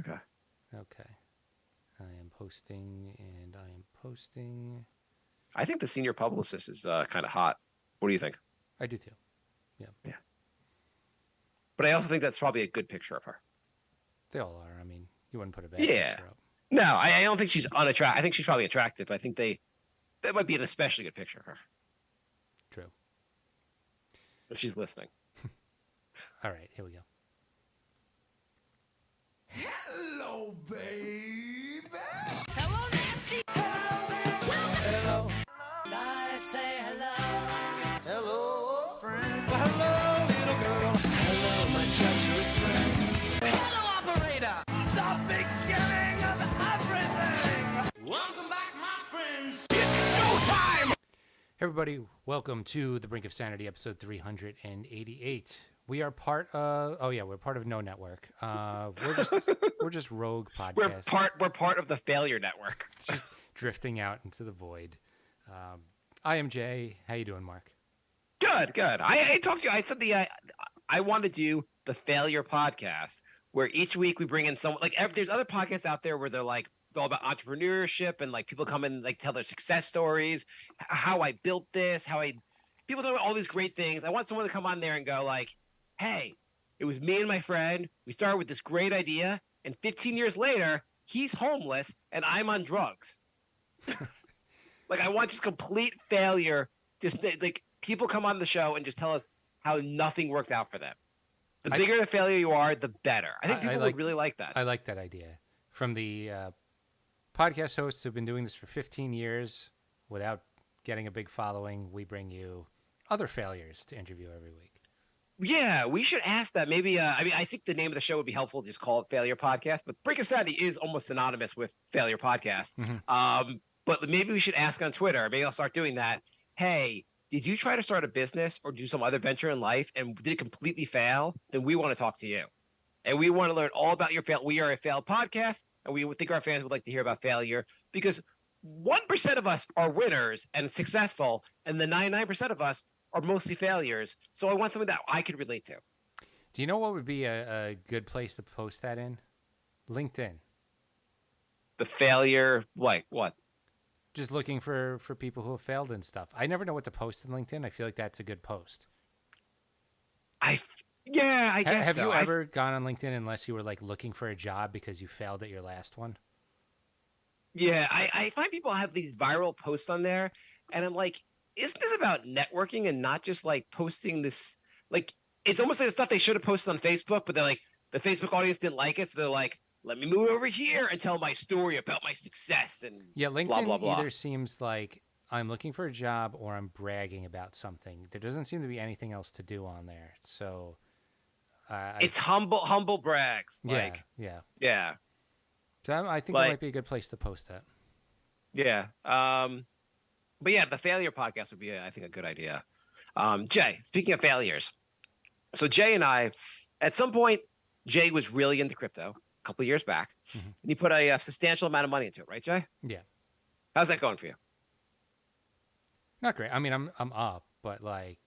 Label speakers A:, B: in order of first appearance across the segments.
A: Okay.
B: Okay. I am posting, and I am posting.
A: I think the senior publicist is kind of hot. What do you think?
B: I do too. Yeah.
A: Yeah. But I also think that's probably a good picture of her.
B: They all are. I mean, you wouldn't put a bad
A: Yeah.
B: picture up.
A: No, I don't think she's unattractive. I think she's probably attractive. I think that might be an especially good picture of her
B: True.
A: if she's listening.
B: All right, here we go.
C: Hello, baby. Hello, nasty. Hello, baby. Hello. I say hello. Hello, friend. Well, hello, little girl. Hello, my treacherous friends. Hello, operator. The beginning of everything. Welcome back, my friends. It's showtime.
B: Hey everybody, welcome to the Brink of Sanity, episode 388. We are part of. Oh yeah, we're part of No Network. We're just rogue podcasts.
A: We're part of the failure network.
B: Just drifting out into the void. I am Jay. How you doing, Mark?
A: Good. I talked to you. I said I want to do the failure podcast where each week we bring in someone there's other podcasts out there where they're like all about entrepreneurship and like people come in and like tell their success stories, how I built this, people talk about all these great things. I want someone to come on there and go like, hey, it was me and my friend. We started with this great idea, and 15 years later, he's homeless and I'm on drugs. Like I want just complete failure. Just like people come on the show and just tell us how nothing worked out for them. The bigger the failure you are, the better. I think people would really like that.
B: I like that idea. From the podcast hosts who've been doing this for 15 years without getting a big following, we bring you other failures to interview every week.
A: Yeah, we should ask that. Maybe, I think the name of the show would be helpful. Just call it Failure Podcast. But Brink of Sanity is almost synonymous with Failure Podcast.
B: Mm-hmm.
A: But maybe we should ask on Twitter. Maybe I'll start doing that. Hey, did you try to start a business or do some other venture in life and did it completely fail? Then we want to talk to you. And we want to learn all about your fail. We are a failed podcast, and we think our fans would like to hear about failure because 1% of us are winners and successful, and the 99% of us are mostly failures. So I want something that I could relate to.
B: Do you know what would be a good place to post that in? LinkedIn.
A: The failure, like what?
B: Just looking for people who have failed and stuff. I never know what to post in LinkedIn. I feel like that's a good post.
A: I guess
B: Have
A: so.
B: you ever gone on LinkedIn unless you were like looking for a job because you failed at your last one?
A: Yeah, I find people have these viral posts on there, and I'm like, isn't this about networking and not just like posting this? Like, it's almost like the stuff they should have posted on Facebook, but they're like, the Facebook audience didn't like it, so they're like, let me move over here and tell my story about my success and
B: Yeah, LinkedIn
A: blah, blah, blah.
B: either seems like I'm looking for a job or I'm bragging about something. There doesn't seem to be anything else to do on there. So
A: it's humble brags.
B: Yeah. So I think that might be a good place to post that.
A: Yeah. But yeah, the failure podcast would be, I think, a good idea. Jay, speaking of failures, so Jay and I, at some point, Jay was really into crypto a couple of years back, and he put a substantial amount of money into it, right, Jay?
B: Yeah.
A: How's that going for you?
B: Not great. I mean, I'm up, but like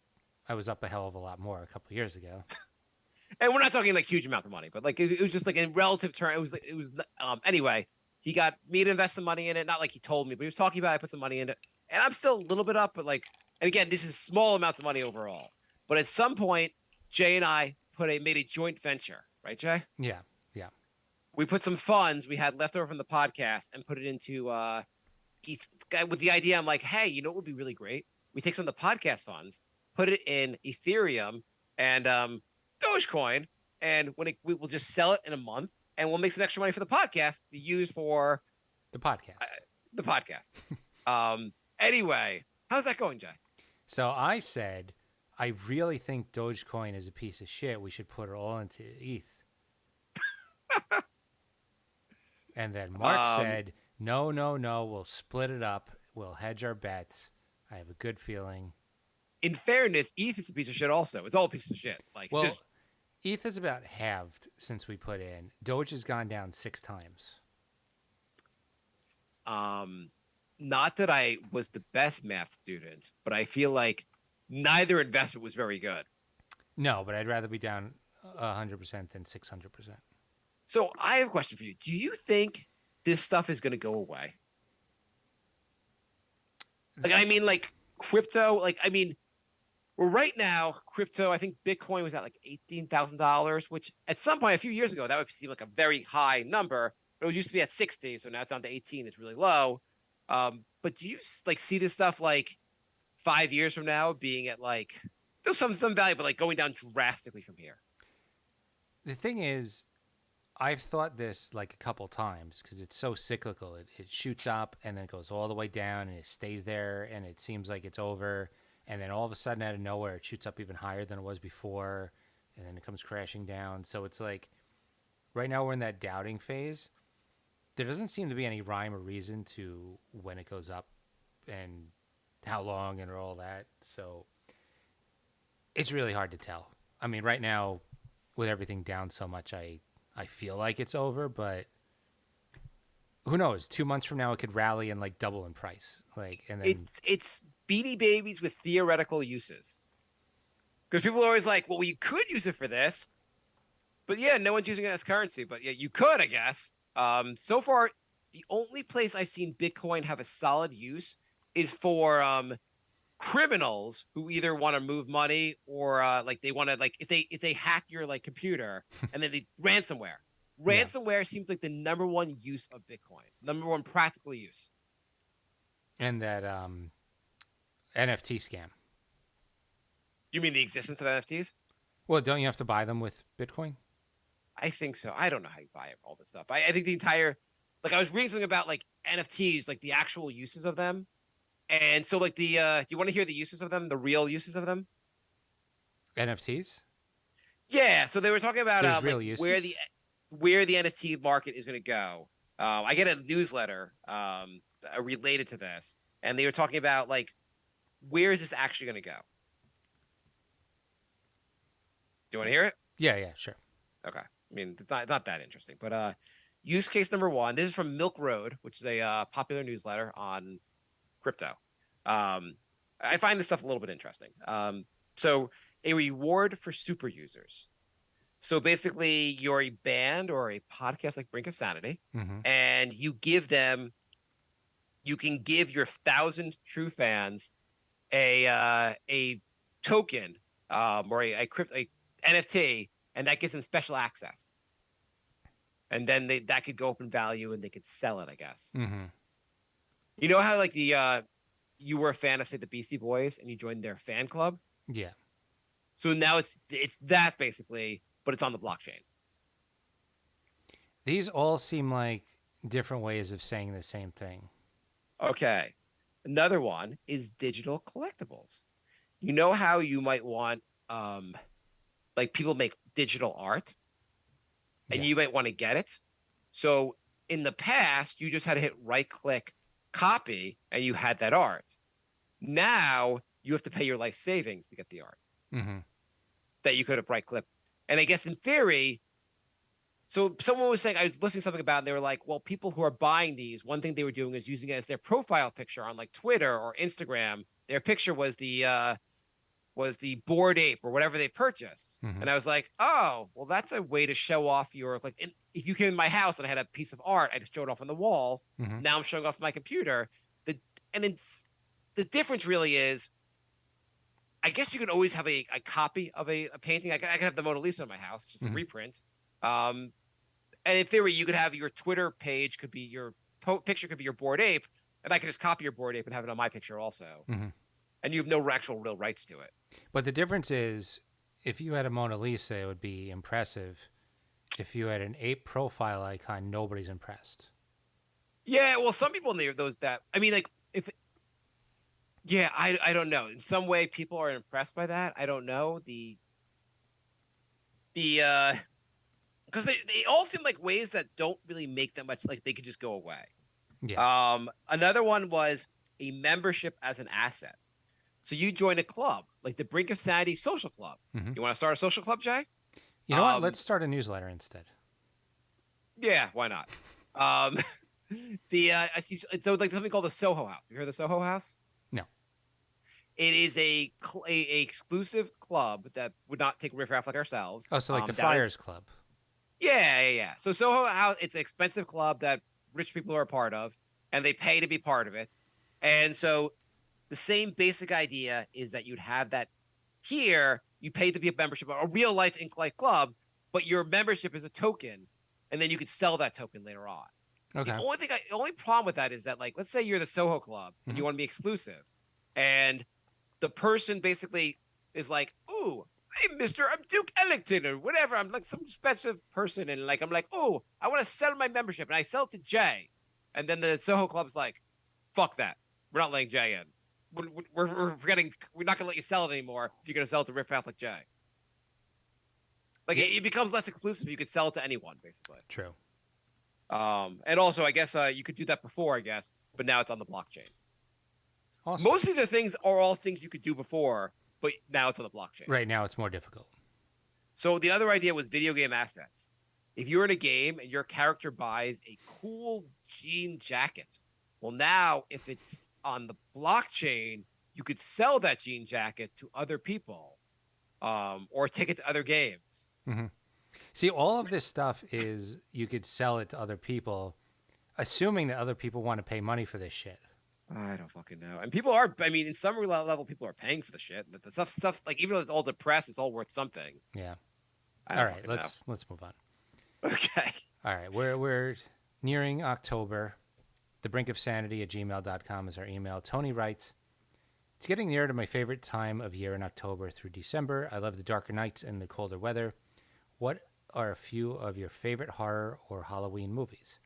B: I was up a hell of a lot more a couple of years ago.
A: And we're not talking like huge amount of money, but like it was just like in relative terms, it was anyway. He got me to invest the money in it, not like he told me, but he was talking about I put some money in it, and I'm still a little bit up, but like, and again, this is small amounts of money overall. But at some point, Jay and I made a joint venture, right, Jay?
B: Yeah.
A: We put some funds we had left over from the podcast and put it into ETH with the idea. I'm like, hey, you know what would be really great? We take some of the podcast funds, put it in Ethereum and Dogecoin, and we will just sell it in a month, and we'll make some extra money for the podcast to use for
B: the podcast.
A: Anyway, how's that going, Jay?
B: So I said, I really think Dogecoin is a piece of shit. We should put it all into ETH. And then Mark said, no, we'll split it up. We'll hedge our bets. I have a good feeling.
A: In fairness, ETH is a piece of shit also. It's all a piece of shit.
B: ETH is about halved since we put in. Doge has gone down 6 times.
A: Not that I was the best math student, but I feel like neither investment was very good.
B: No, but I'd rather be down 100% than 600%.
A: So I have a question for you. Do you think this stuff is going to go away? Like, I mean, like crypto. Like, I mean, well, right now, crypto. I think Bitcoin was at like $18,000, which at some point a few years ago that would seem like a very high number. But it used to be at 60, so now it's down to 18. It's really low. But do you like see this stuff like 5 years from now being at like there's some value, but like going down drastically from here?
B: The thing is, I've thought this like a couple times because it's so cyclical. It shoots up and then it goes all the way down and it stays there and it seems like it's over. And then all of a sudden out of nowhere, it shoots up even higher than it was before. And then it comes crashing down. So it's like right now we're in that doubting phase. There doesn't seem to be any rhyme or reason to when it goes up and how long and all that. So it's really hard to tell. I mean, right now with everything down so much, I feel like it's over, but who knows? 2 months from now, it could rally and like double in price. Like, and then
A: it's Beanie Babies with theoretical uses. Because people are always like, well, you could use it for this, but yeah, no one's using it as currency. But yeah, you could, I guess. So far, the only place I've seen Bitcoin have a solid use is for criminals who either want to move money or like they want to like if they hack your like computer and then they ransomware. Ransomware seems like the number one use of Bitcoin, number one practical use.
B: and that NFT scam.
A: You mean the existence of NFTs?
B: Well, don't you have to buy them with Bitcoin?
A: I think so. I don't know how you buy all this stuff. I think the entire like I was reading something about like NFTs, like the actual uses of them. And so like the do you want to hear the uses of them, the real uses of them?
B: NFTs?
A: Yeah, so they were talking about
B: There's real
A: like,
B: uses?
A: where the NFT market is going to go. I get a newsletter related to this, and they were talking about like where is this actually going to go? Do you want to hear it?
B: Yeah, sure.
A: Okay. I mean, it's not that interesting, but use case number one. This is from Milk Road, which is a popular newsletter on crypto. I find this stuff a little bit interesting. So a reward for super users. So basically, you're a band or a podcast like Brink of Sanity, and you can give your 1,000 true fans a token or a NFT, and that gives them special access. And then that could go up in value, and they could sell it, I guess. You know how like you were a fan of say the Beastie Boys, and you joined their fan club.
B: Yeah.
A: So now it's that basically, but it's on the blockchain.
B: These all seem like different ways of saying the same thing.
A: Okay. Another one is digital collectibles. You know how you might want like people make digital art and you might want to get it. So in the past, you just had to hit right click copy and you had that art. Now you have to pay your life savings to get the art that you could have right clicked. And I guess in theory, so someone was saying, I was listening to something about, and they were like, well, people who are buying these, one thing they were doing is using it as their profile picture on like Twitter or Instagram. Their picture was the Bored Ape or whatever they purchased. And I was like, oh, well, that's a way to show off your, like, if you came in my house and I had a piece of art, I just showed it off on the wall. Now I'm showing off my computer. The difference really is, I guess you can always have a copy of a painting. I can have the Mona Lisa in my house, just a reprint. And in theory, you could have your Twitter page could be your picture could be your Bored Ape, and I could just copy your Bored Ape and have it on my picture also. And you have no actual real rights to it.
B: But the difference is, if you had a Mona Lisa, it would be impressive. If you had an ape profile icon, nobody's impressed.
A: Yeah, well, some people in those that I mean, like if. Yeah, I don't know. In some way, people are impressed by that. I don't know because they all seem like ways that don't really make that much. Like they could just go away.
B: Yeah.
A: Another one was a membership as an asset. So you join a club, like the Brink of Sanity Social Club. You want to start a social club, Jay?
B: You know what? Let's start a newsletter instead.
A: Yeah, why not? I see, so like something called the Soho House. You heard of the Soho House?
B: No.
A: It is a exclusive club that would not take riffraff like ourselves.
B: Oh, so like the Friars Club.
A: Yeah. So Soho House, it's an expensive club that rich people are a part of, and they pay to be part of it. And so the same basic idea is that you'd have that here, you pay to be a membership, a real life Ink Life club, but your membership is a token, and then you could sell that token later on.
B: Okay.
A: The only problem with that is that, like, let's say you're the Soho Club and you want to be exclusive, and the person basically is like, "Ooh, hey, Mister, I'm Duke Ellington or whatever. I'm like some special person, and like I'm like, oh, I want to sell my membership, and I sell it to Jay, and then the Soho Club's like, fuck that, we're not letting Jay in. We're forgetting. We're not gonna let you sell it anymore if you're gonna sell it to Rip Catholic Jay. Like it becomes less exclusive. You could sell it to anyone, basically.
B: True.
A: And also, I guess you could do that before, I guess, but now it's on the blockchain.
B: Awesome.
A: Most of the things are all things you could do before, but now it's on the blockchain.
B: Right now, it's more difficult.
A: So the other idea was video game assets. If you're in a game and your character buys a cool jean jacket, well, now if it's on the blockchain, you could sell that jean jacket to other people, or take it to other games.
B: Mm-hmm. See, all of this stuff is you could sell it to other people, assuming that other people want to pay money for this shit.
A: I don't fucking know. And people are, I mean, in some level, people are paying for the shit. But the stuff, like, even though it's all depressed, it's all worth something.
B: Yeah. All right, let's move on.
A: Okay.
B: All right, we're nearing October. The Brink of Sanity at gmail.com is our email. Tony writes, it's getting near to my favorite time of year in October through December. I love the darker nights and the colder weather. What are a few of your favorite horror or Halloween movies?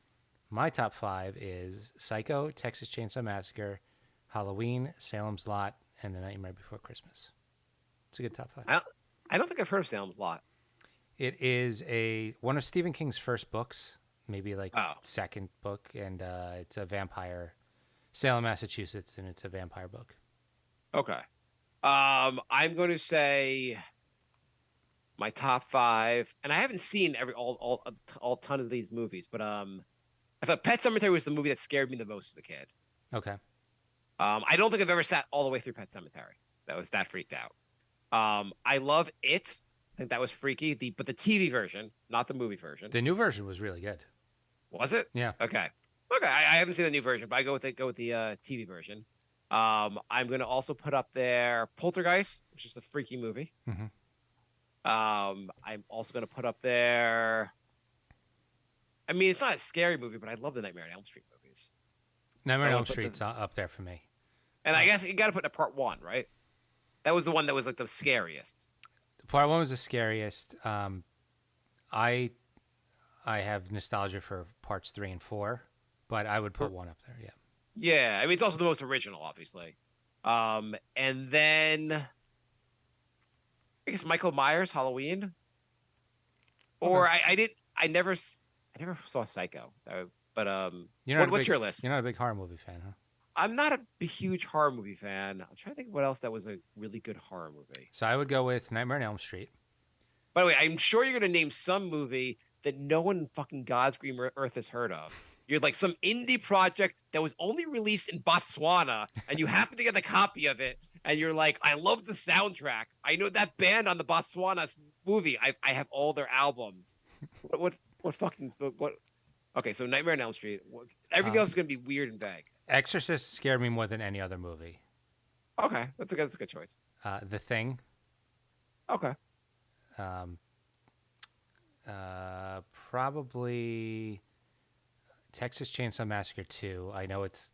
B: My top 5 is Psycho, Texas Chainsaw Massacre, Halloween, Salem's Lot, and The Nightmare Before Christmas. It's a good top 5.
A: I don't think I've heard of Salem's Lot.
B: It is one of Stephen King's first books, maybe like second book, and it's a vampire, Salem, Massachusetts, and it's a vampire book.
A: Okay. I'm going to say my top 5, and I haven't seen all ton of these movies, but I thought Pet Sematary was the movie that scared me the most as a kid.
B: Okay.
A: I don't think I've ever sat all the way through Pet Sematary. That was that freaked out. I love It. I think that was freaky. But the TV version, not the movie version.
B: The new version was really good.
A: Was it?
B: Yeah.
A: Okay. I haven't seen the new version, but I go with the TV version. I'm going to also put up there Poltergeist, which is the freaky movie.
B: Mm-hmm.
A: I'm also going to put up there. I mean, it's not a scary movie, but I love the Nightmare on Elm Street movies.
B: Nightmare on Elm Street's up there for me.
A: And I guess you got to put in part 1, right? That was the one that was like the scariest.
B: Part 1 was the scariest. I have nostalgia for parts 3 and 4, but I would put 1 up there. Yeah.
A: Yeah, I mean it's also the most original, obviously. And then I guess Michael Myers, Halloween. Or okay. I never saw Psycho. But what's your list?
B: You're not a big horror movie fan, huh?
A: I'm not a huge horror movie fan. I'm trying to think of what else that was a really good horror movie.
B: So I would go with Nightmare on Elm Street.
A: By the way, I'm sure you're going to name some movie that no one in fucking God's green earth has heard of. You're like some indie project that was only released in Botswana, and you happen to get a copy of it, and you're like, I love the soundtrack. I know that band on the Botswana movie. I have all their albums. What fucking what? Okay, so Nightmare on Elm Street. Everything else is going to be weird and vague.
B: Exorcist scared me more than any other movie.
A: Okay, that's a good choice.
B: The Thing.
A: Okay.
B: Probably Texas Chainsaw Massacre 2. I know it's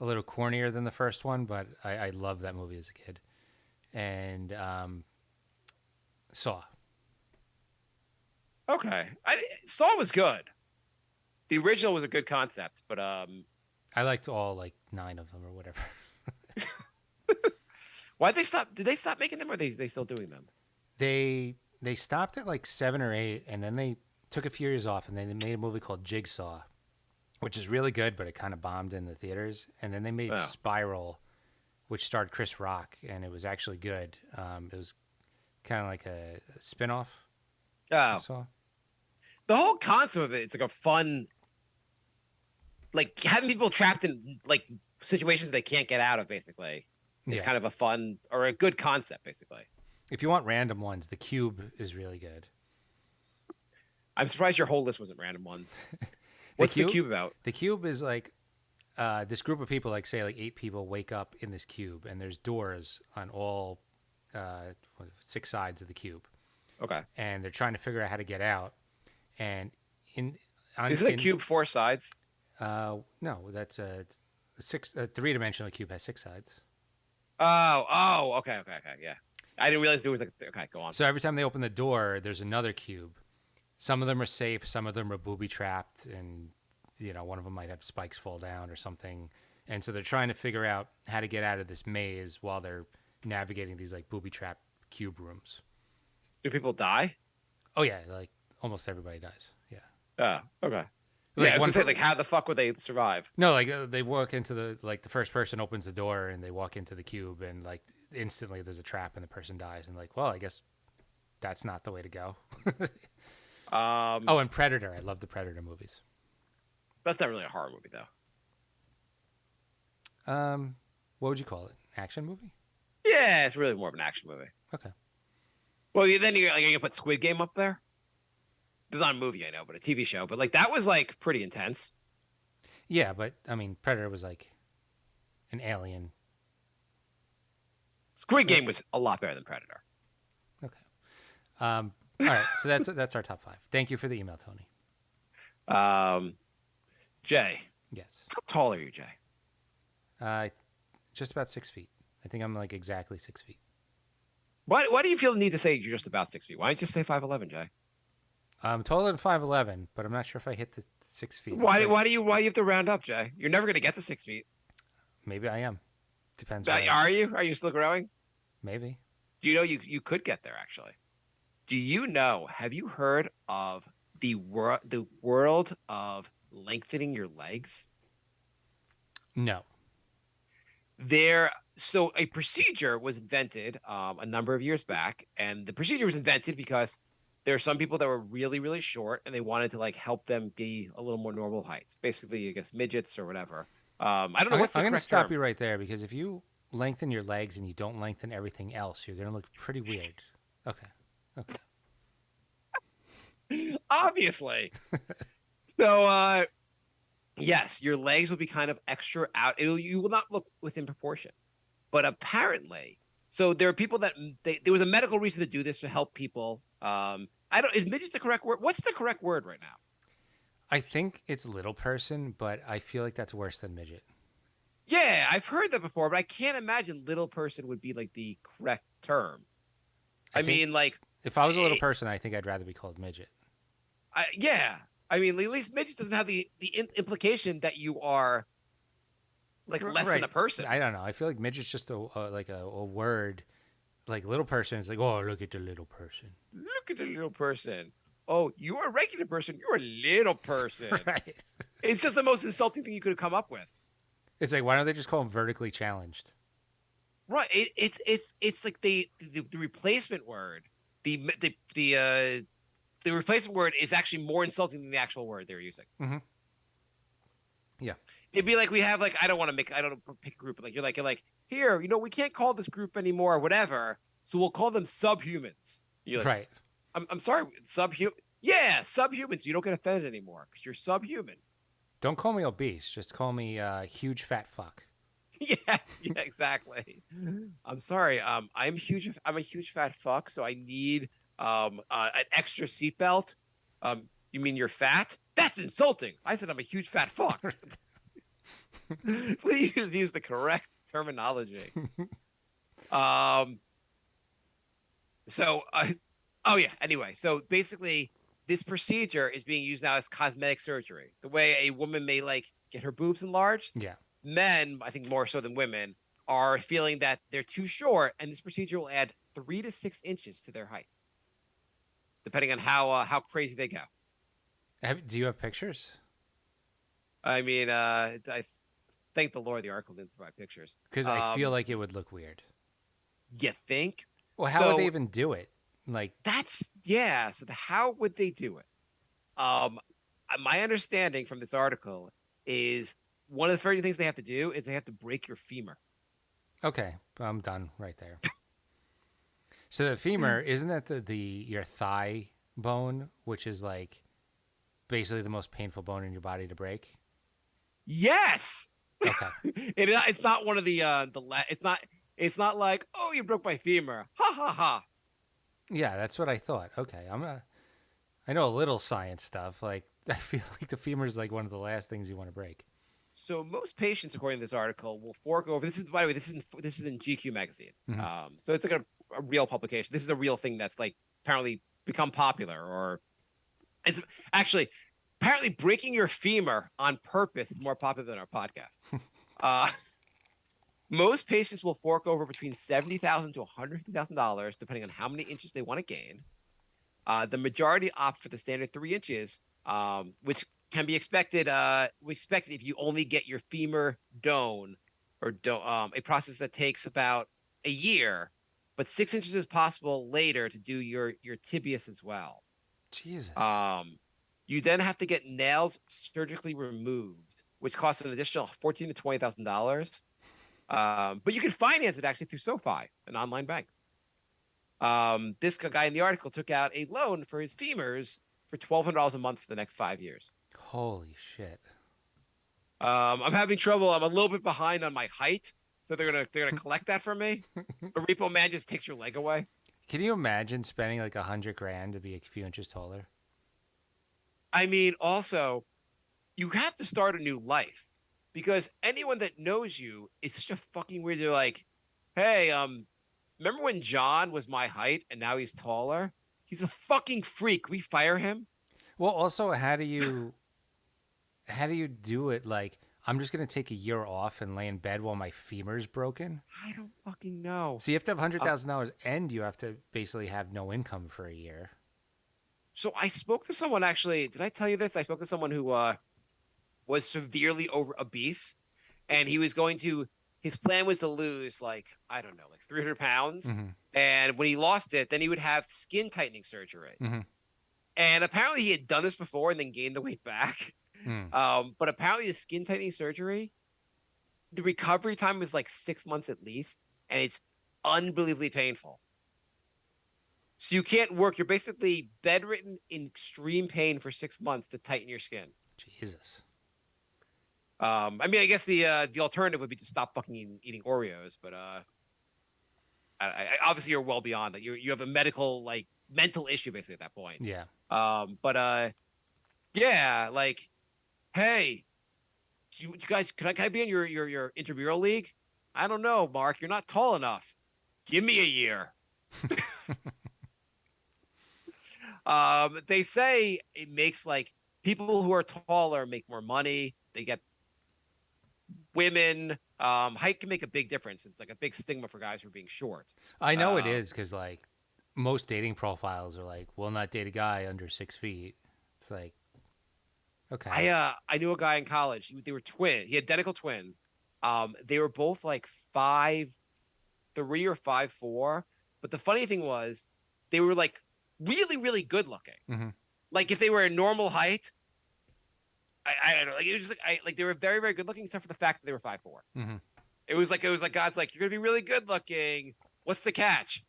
B: a little cornier than the first one, but I loved that movie as a kid. And Saw.
A: Okay. Saw was good. The original was a good concept, but
B: I liked all like 9 of them or whatever.
A: Why'd they stop? Did they stop making them, or are they still doing them?
B: They stopped at like 7 or 8, and then they took a few years off, and then they made a movie called Jigsaw, which is really good, but it kind of bombed in the theaters. And then they made Spiral, which starred Chris Rock, and it was actually good. It was kind of like a spin-off.
A: Oh. The whole concept of it's like a fun, like having people trapped in like situations they can't get out of, basically. It's kind of a fun or a good concept, basically.
B: If you want random ones, The Cube is really good.
A: I'm surprised your whole list wasn't random ones. What's the cube about?
B: The cube is like this group of people, like say like 8 people, wake up in this cube, and there's doors on all 6 sides of the cube.
A: Okay.
B: And they're trying to figure out how to get out. And
A: is it a cube 4 sides?
B: No, that's a 3-dimensional cube has 6 sides.
A: Oh, okay, yeah. I didn't realize there was like okay, go on.
B: So every time they open the door, there's another cube. Some of them are safe, some of them are booby trapped, and one of them might have spikes fall down or something. And so they're trying to figure out how to get out of this maze while they're navigating these like booby trap cube rooms.
A: Do people die?
B: Oh yeah, like almost everybody dies. Yeah.
A: Oh, okay.
B: Like
A: I was gonna say, like, how the fuck would they survive?
B: No, like they walk into the first person opens the door and they walk into the cube and like instantly there's a trap and the person dies and like, well, I guess that's not the way to go. And Predator. I love the Predator movies.
A: That's not really a horror movie though.
B: What would you call it? Action movie?
A: Yeah, it's really more of an action movie.
B: Okay.
A: Well, then you're gonna put Squid Game up there. It's not a movie, I know, but a TV show. But like that was like pretty intense.
B: Yeah, but I mean, Predator was like an alien.
A: Squid Game was a lot better than Predator.
B: Okay. All right, so that's our top 5. Thank you for the email, Tony.
A: Jay.
B: Yes.
A: How tall are you, Jay?
B: Just about 6 feet. I think I'm like exactly 6 feet.
A: Why do you feel the need to say you're just about 6 feet? Why don't you just say 5'11", Jay?
B: I'm taller than 5'11", but I'm not sure if I hit the 6 feet.
A: Why do you have to round up, Jay? You're never gonna get to 6 feet.
B: Maybe I am. Depends.
A: Are you? Are you still growing?
B: Maybe.
A: Do you know you could get there actually? Do you know? Have you heard of the world of lengthening your legs?
B: No.
A: So a procedure was invented a number of years back, and the procedure was invented because there are some people that were really, really short, and they wanted to like help them be a little more normal heights. Basically, I guess midgets or whatever. I don't know what's the correct term.
B: I'm going to stop you right there because if you lengthen your legs and you don't lengthen everything else, you're going to look pretty weird. Okay.
A: Obviously. So, yes, your legs will be kind of extra out. You will not look within proportion. But apparently, so there are people that there was a medical reason to do this to help people. Is midget the correct word? What's the correct word right now?
B: I think it's little person, but I feel like that's worse than midget.
A: Yeah, I've heard that before, but I can't imagine little person would be like the correct term. I mean, like
B: if I was a little person, I think I'd rather be called midget.
A: Yeah. I mean, at least midget doesn't have the implication that you are like less than a person.
B: I don't know. I feel like midget's just a word. Like little person is like, oh, look at the little person.
A: Look at the little person. Oh, you're a regular person. You're a little person.
B: Right.
A: It's just the most insulting thing you could have come up with.
B: It's like, why don't they just call them vertically challenged?
A: Right. It's like the replacement word. The replacement word is actually more insulting than the actual word they're using.
B: Mm-hmm. Yeah.
A: It'd be like we have like I don't pick a group, but like you're like here, we can't call this group anymore or whatever, so we'll call them subhumans. You're like,
B: right.
A: I'm sorry, subhuman. Yeah, subhumans. You don't get offended anymore because you're subhuman.
B: Don't call me obese. Just call me huge fat fuck.
A: Yeah, exactly. I'm sorry. I'm a huge fat fuck, so I need an extra seatbelt. You mean you're fat? That's insulting. I said I'm a huge fat fuck. Please use the correct terminology. Anyway, so basically this procedure is being used now as cosmetic surgery. The way a woman may like get her boobs enlarged.
B: Yeah.
A: Men, I think more so than women, are feeling that they're too short, and this procedure will add 3 to 6 inches to their height, depending on how crazy they go.
B: Do you have pictures?
A: I mean, I thank the Lord the article didn't provide pictures.
B: Because I feel like it would look weird.
A: You think?
B: Well, how would they even do it? Like
A: So how would they do it? My understanding from this article is one of the first things they have to do is they have to break your femur.
B: Okay, I'm done right there. So the femur, isn't that your thigh bone, which is like basically the most painful bone in your body to break?
A: Yes.
B: Okay.
A: It's not one of it's not like, oh, you broke my femur. Ha ha ha.
B: Yeah, that's what I thought. Okay, I know a little science stuff. Like I feel like the femur is like one of the last things you want to break.
A: So most patients, according to this article, will fork over. This is, by the way, this is in GQ magazine.
B: Mhm.
A: So it's like a real publication. This is a real thing that's like apparently become popular, or it's actually apparently breaking your femur on purpose is more popular than our podcast. Most patients will fork over between $70,000 to $150,000, depending on how many inches they want to gain. The majority opt for the standard 3 inches, which can be expected. We expect if you only get your femur done, a process that takes about a year, but 6 inches is possible later to do your tibius as well.
B: Jesus.
A: You then have to get nails surgically removed, which costs an additional $14,000 to $20,000. But you can finance it actually through SoFi, an online bank. This guy in the article took out a loan for his femurs for $1,200 a month for the next 5 years.
B: Holy shit.
A: I'm having trouble. I'm a little bit behind on my height, so they're gonna collect that from me. The repo man just takes your leg away.
B: Can you imagine spending like $100,000 to be a few inches taller?
A: I mean, also, you have to start a new life because anyone that knows you is such a fucking weird. They're like, hey, remember when John was my height and now he's taller? He's a fucking freak. We fire him.
B: Well, also, how do you do it? Like, I'm just gonna take a year off and lay in bed while my femur's broken.
A: I don't fucking know.
B: So you have to have $100,000, and you have to basically have no income for a year.
A: So I spoke to someone actually. Did I tell you this? I spoke to someone who was severely obese, and he was going to. His plan was to lose like, I don't know, like 300 pounds.
B: Mm-hmm.
A: And when he lost it, then he would have skin tightening surgery.
B: Mm-hmm.
A: And apparently he had done this before and then gained the weight back. But apparently the skin tightening surgery, the recovery time was like 6 months at least. And it's unbelievably painful. So you can't work. You're basically bedridden in extreme pain for 6 months to tighten your skin.
B: Jesus.
A: I mean, I guess the alternative would be to stop fucking eating Oreos, but obviously you're well beyond that. You have a mental issue basically at that point.
B: Yeah.
A: Yeah, like, hey, you guys, can I be in your intramural league? I don't know, Mark. You're not tall enough. Give me a year. They say it makes like people who are taller make more money. They get women. Height can make a big difference. It's like a big stigma for guys who are being short.
B: I know it is, because like most dating profiles are like, will not date a guy under 6 feet. It's like, okay.
A: I knew a guy in college. They were twins. He had identical twins. They were both like 5'3" or 5'4". But the funny thing was, they were like really, really good looking.
B: Mm-hmm.
A: Like if they were a normal height, I don't know. Like it was just like they were very, very good looking, except for the fact that they were 5'4".
B: Mm-hmm.
A: It was like God's like, you're gonna be really good looking. What's the catch?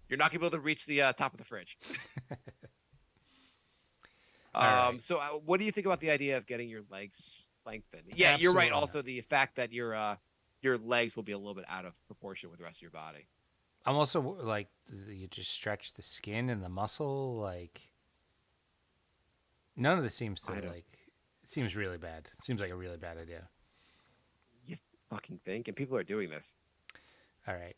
A: You're not gonna be able to reach the top of the fridge.
B: Right.
A: So what do you think about the idea of getting your legs lengthened? Yeah,
B: Absolutely.
A: You're right. Also, the fact that your legs will be a little bit out of proportion with the rest of your body.
B: I'm also like, you just stretch the skin and the muscle. Like, none of this seems to like. It seems really bad. It seems like a really bad idea.
A: You fucking think? And people are doing this.
B: All right.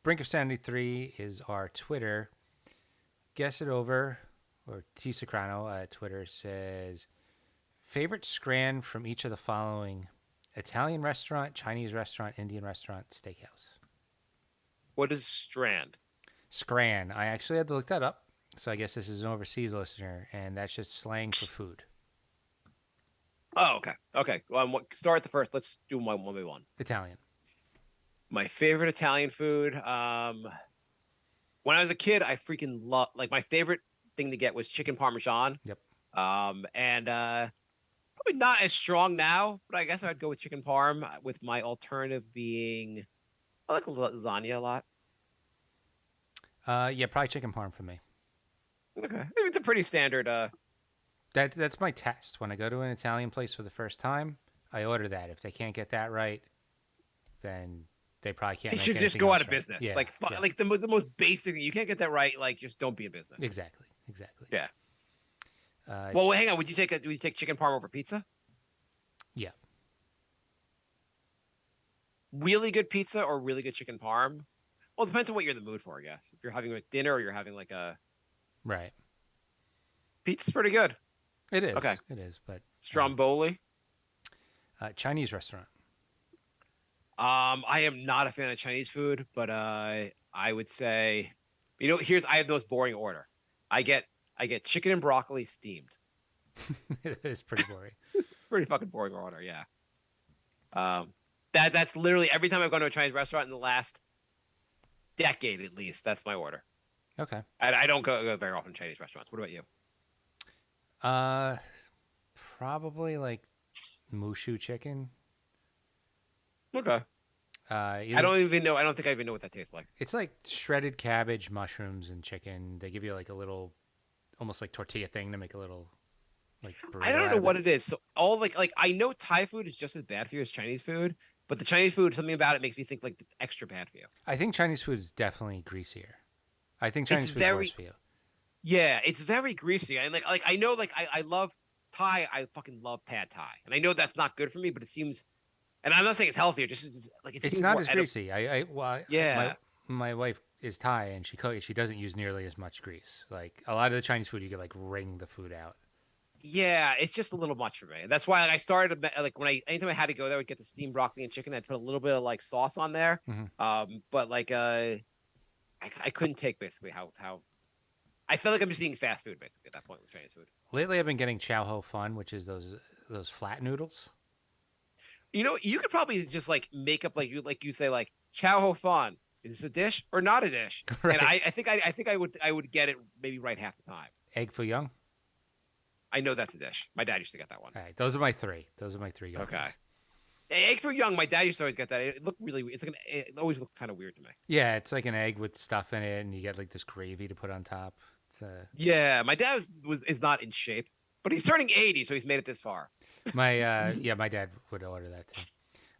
B: Brink of Sanity 3 is our Twitter. Guess it over, or T. Sacrano at Twitter says, favorite scran from each of the following: Italian restaurant, Chinese restaurant, Indian restaurant, steakhouse.
A: What is strand?
B: Scran. I actually had to look that up. So I guess this is an overseas listener, and that's just slang for food.
A: Oh, okay. Okay. Well, start the first. Let's do one by one.
B: Italian.
A: My favorite Italian food. When I was a kid, I freaking loved, like, my favorite thing to get was chicken parmesan.
B: Yep.
A: And probably not as strong now, but I guess I'd go with chicken parm, with my alternative being, I like lasagna a lot.
B: Yeah, probably chicken parm for me.
A: Okay. It's a pretty standard.
B: That's my test. When I go to an Italian place for the first time, I order that. If they can't get that right, then they probably can't.
A: They
B: make
A: should just
B: anything
A: go
B: else
A: out of
B: right.
A: business.
B: Yeah,
A: Like
B: yeah.
A: like the most basic thing. You can't get that right. Like just don't be in business.
B: Exactly.
A: Yeah.
B: Well,
A: Well, wait, hang on. Would you take chicken parm over pizza?
B: yeah.
A: Really good pizza or really good chicken parm? Well, it depends on what you're in the mood for, I guess. If you're having like dinner or you're having like a
B: Right.
A: pizza's pretty good.
B: It is.
A: Okay.
B: It is. But
A: Stromboli.
B: Chinese restaurant.
A: I am not a fan of Chinese food, but I would say, I have the most boring order. I get chicken and broccoli steamed.
B: It is pretty boring.
A: Pretty fucking boring order, yeah. That's literally every time I've gone to a Chinese restaurant in the last decade at least. That's my order.
B: Okay.
A: I don't go very often to Chinese restaurants. What about you?
B: Probably like mushu chicken.
A: Okay. I don't think I even know what that tastes like.
B: It's like shredded cabbage, mushrooms, and chicken. They give you like a little, almost like tortilla thing to make a little, like.
A: I don't know what it is. So all like I know Thai food is just as bad for you as Chinese food, but the Chinese food, something about it makes me think like it's extra bad for you.
B: I think Chinese food is definitely greasier. I think Chinese food is worse for you.
A: Yeah, it's very greasy. I I know I love Thai. I fucking love pad Thai, and I know that's not good for me, but it seems. And I'm not saying it's healthier. Just like
B: it's not as greasy.
A: Yeah.
B: My wife is Thai, and she doesn't use nearly as much grease. Like a lot of the Chinese food, you could like wring the food out.
A: Yeah, it's just a little much for me. That's why I started like anytime I had to go there, I would get the steamed broccoli and chicken. I'd put a little bit of like sauce on there.
B: Mm-hmm.
A: But like I couldn't take basically how I feel like I'm just eating fast food basically at that point with Chinese food.
B: Lately, I've been getting chow ho fun, which is those flat noodles.
A: You could probably just like make up like you say like chow ho fun. Is this a dish or not a dish?
B: Right.
A: And I think I would get it maybe right half the time.
B: Egg foo young.
A: I know that's a dish. My dad used to get that one.
B: All right, those are my three. Go-tos.
A: Okay. Egg foo young. My dad used to always get that. It looked really. It always looked kind of weird to me.
B: Yeah, it's like an egg with stuff in it, and you get like this gravy to put on top.
A: Yeah, my dad is not in shape, but he's turning 80, so he's made it this far.
B: My dad would order that too.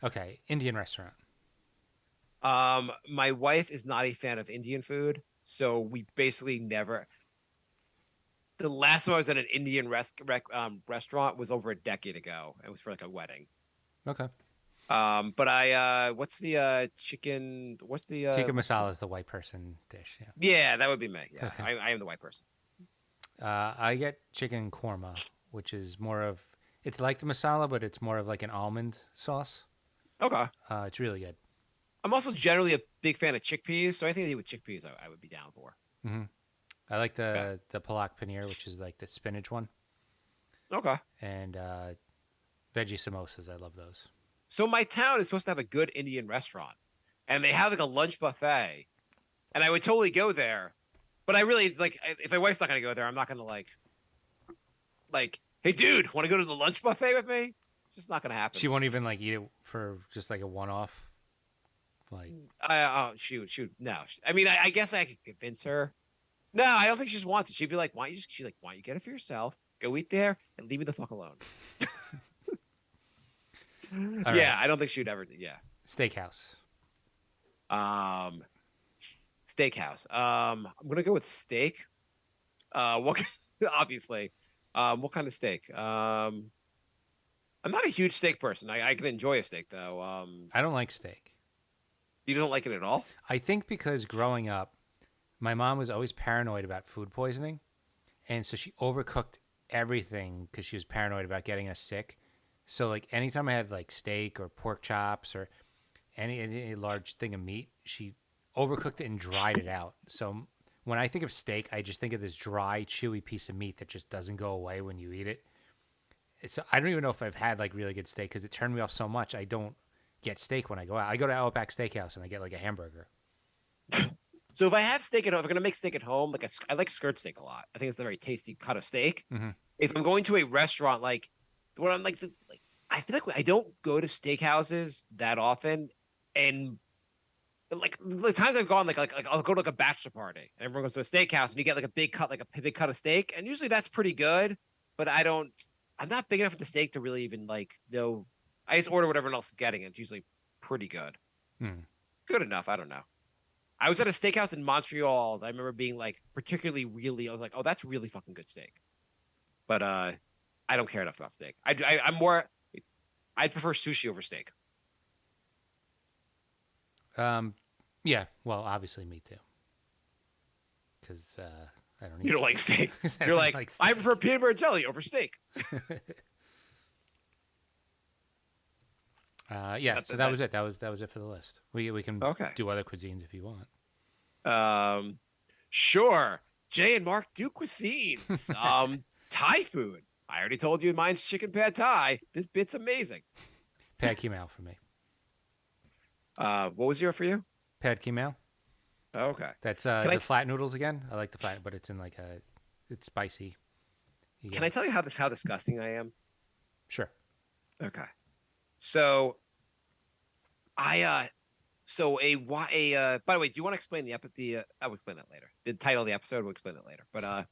B: Okay, Indian restaurant.
A: My wife is not a fan of Indian food, so we basically never. The last time I was at an Indian restaurant was over a decade ago. It was for like a wedding.
B: Okay.
A: But what's the chicken? What's the
B: tikka masala is the white person dish. Yeah.
A: Yeah, that would be me. Yeah,
B: Okay.
A: I am the white person.
B: I get chicken korma, which is more of it's like the masala, but it's more of like an almond sauce.
A: Okay.
B: It's really good.
A: I'm also generally a big fan of chickpeas, so anything to do with chickpeas, I would be down for.
B: Mm-hmm. I like the palak paneer, which is like the spinach one.
A: Okay.
B: And veggie samosas. I love those.
A: So my town is supposed to have a good Indian restaurant, and they have like a lunch buffet, and I would totally go there, but I really like if my wife's not gonna go there, I'm not gonna like, hey dude, want to go to the lunch buffet with me? It's just not gonna happen.
B: She won't even like eat it for just like a one-off. Like,
A: shoot, no. I mean, I guess I could convince her. No, I don't think she just wants it. She'd be like, why don't you get it for yourself? Go eat there and leave me the fuck alone.
B: All
A: yeah,
B: right.
A: I don't think she'd ever. Yeah.
B: Steakhouse.
A: Steakhouse. I'm gonna go with steak. What? Obviously. What kind of steak? I'm not a huge steak person. I can enjoy a steak though.
B: I don't like steak.
A: You don't like it at all?
B: I think because growing up, my mom was always paranoid about food poisoning, and so she overcooked everything because she was paranoid about getting us sick. So like anytime I had like steak or pork chops or any large thing of meat, she overcooked it and dried it out. So when I think of steak, I just think of this dry, chewy piece of meat that just doesn't go away when you eat it. So I don't even know if I've had like really good steak because it turned me off so much. I don't get steak when I go out. I go to Outback Steakhouse and I get like a hamburger.
A: So if I have steak at home, if I'm gonna make steak at home, I like skirt steak a lot. I think it's a very tasty cut of steak.
B: Mm-hmm.
A: If I'm going to a restaurant, like when I'm like I feel like I don't go to steakhouses that often, and like the times I've gone, like I'll go to like a bachelor party, and everyone goes to a steakhouse, and you get like a big cut of steak, and usually that's pretty good. but I'm not big enough at the steak to really even like know. I just order whatever else is getting it. It's usually pretty good. Good enough. I don't know. I was at a steakhouse in Montreal. I remember being like particularly really. I was like, oh, that's really fucking good steak. But I don't care enough about steak. I'm more. I'd prefer sushi over steak.
B: Yeah. Well, obviously, me too. Because I don't.
A: You don't like steak.
B: I
A: You're
B: don't
A: like
B: steak.
A: I prefer peanut butter jelly over steak.
B: Yeah. So that was it. That was it for the list. We can do other cuisines if you want.
A: Sure. Jay and Mark do cuisines. Thai food. I already told you mine's chicken pad thai. This bit's amazing.
B: Pad Kemal for me.
A: What was your for you?
B: Pad Kemal.
A: Oh, okay.
B: That's the flat noodles again. I like the flat, but it's in like it's spicy.
A: Can I tell you how disgusting I am?
B: Sure.
A: Okay. So by the way, do you want to explain I will explain that later. The title of the episode, we'll explain that later. But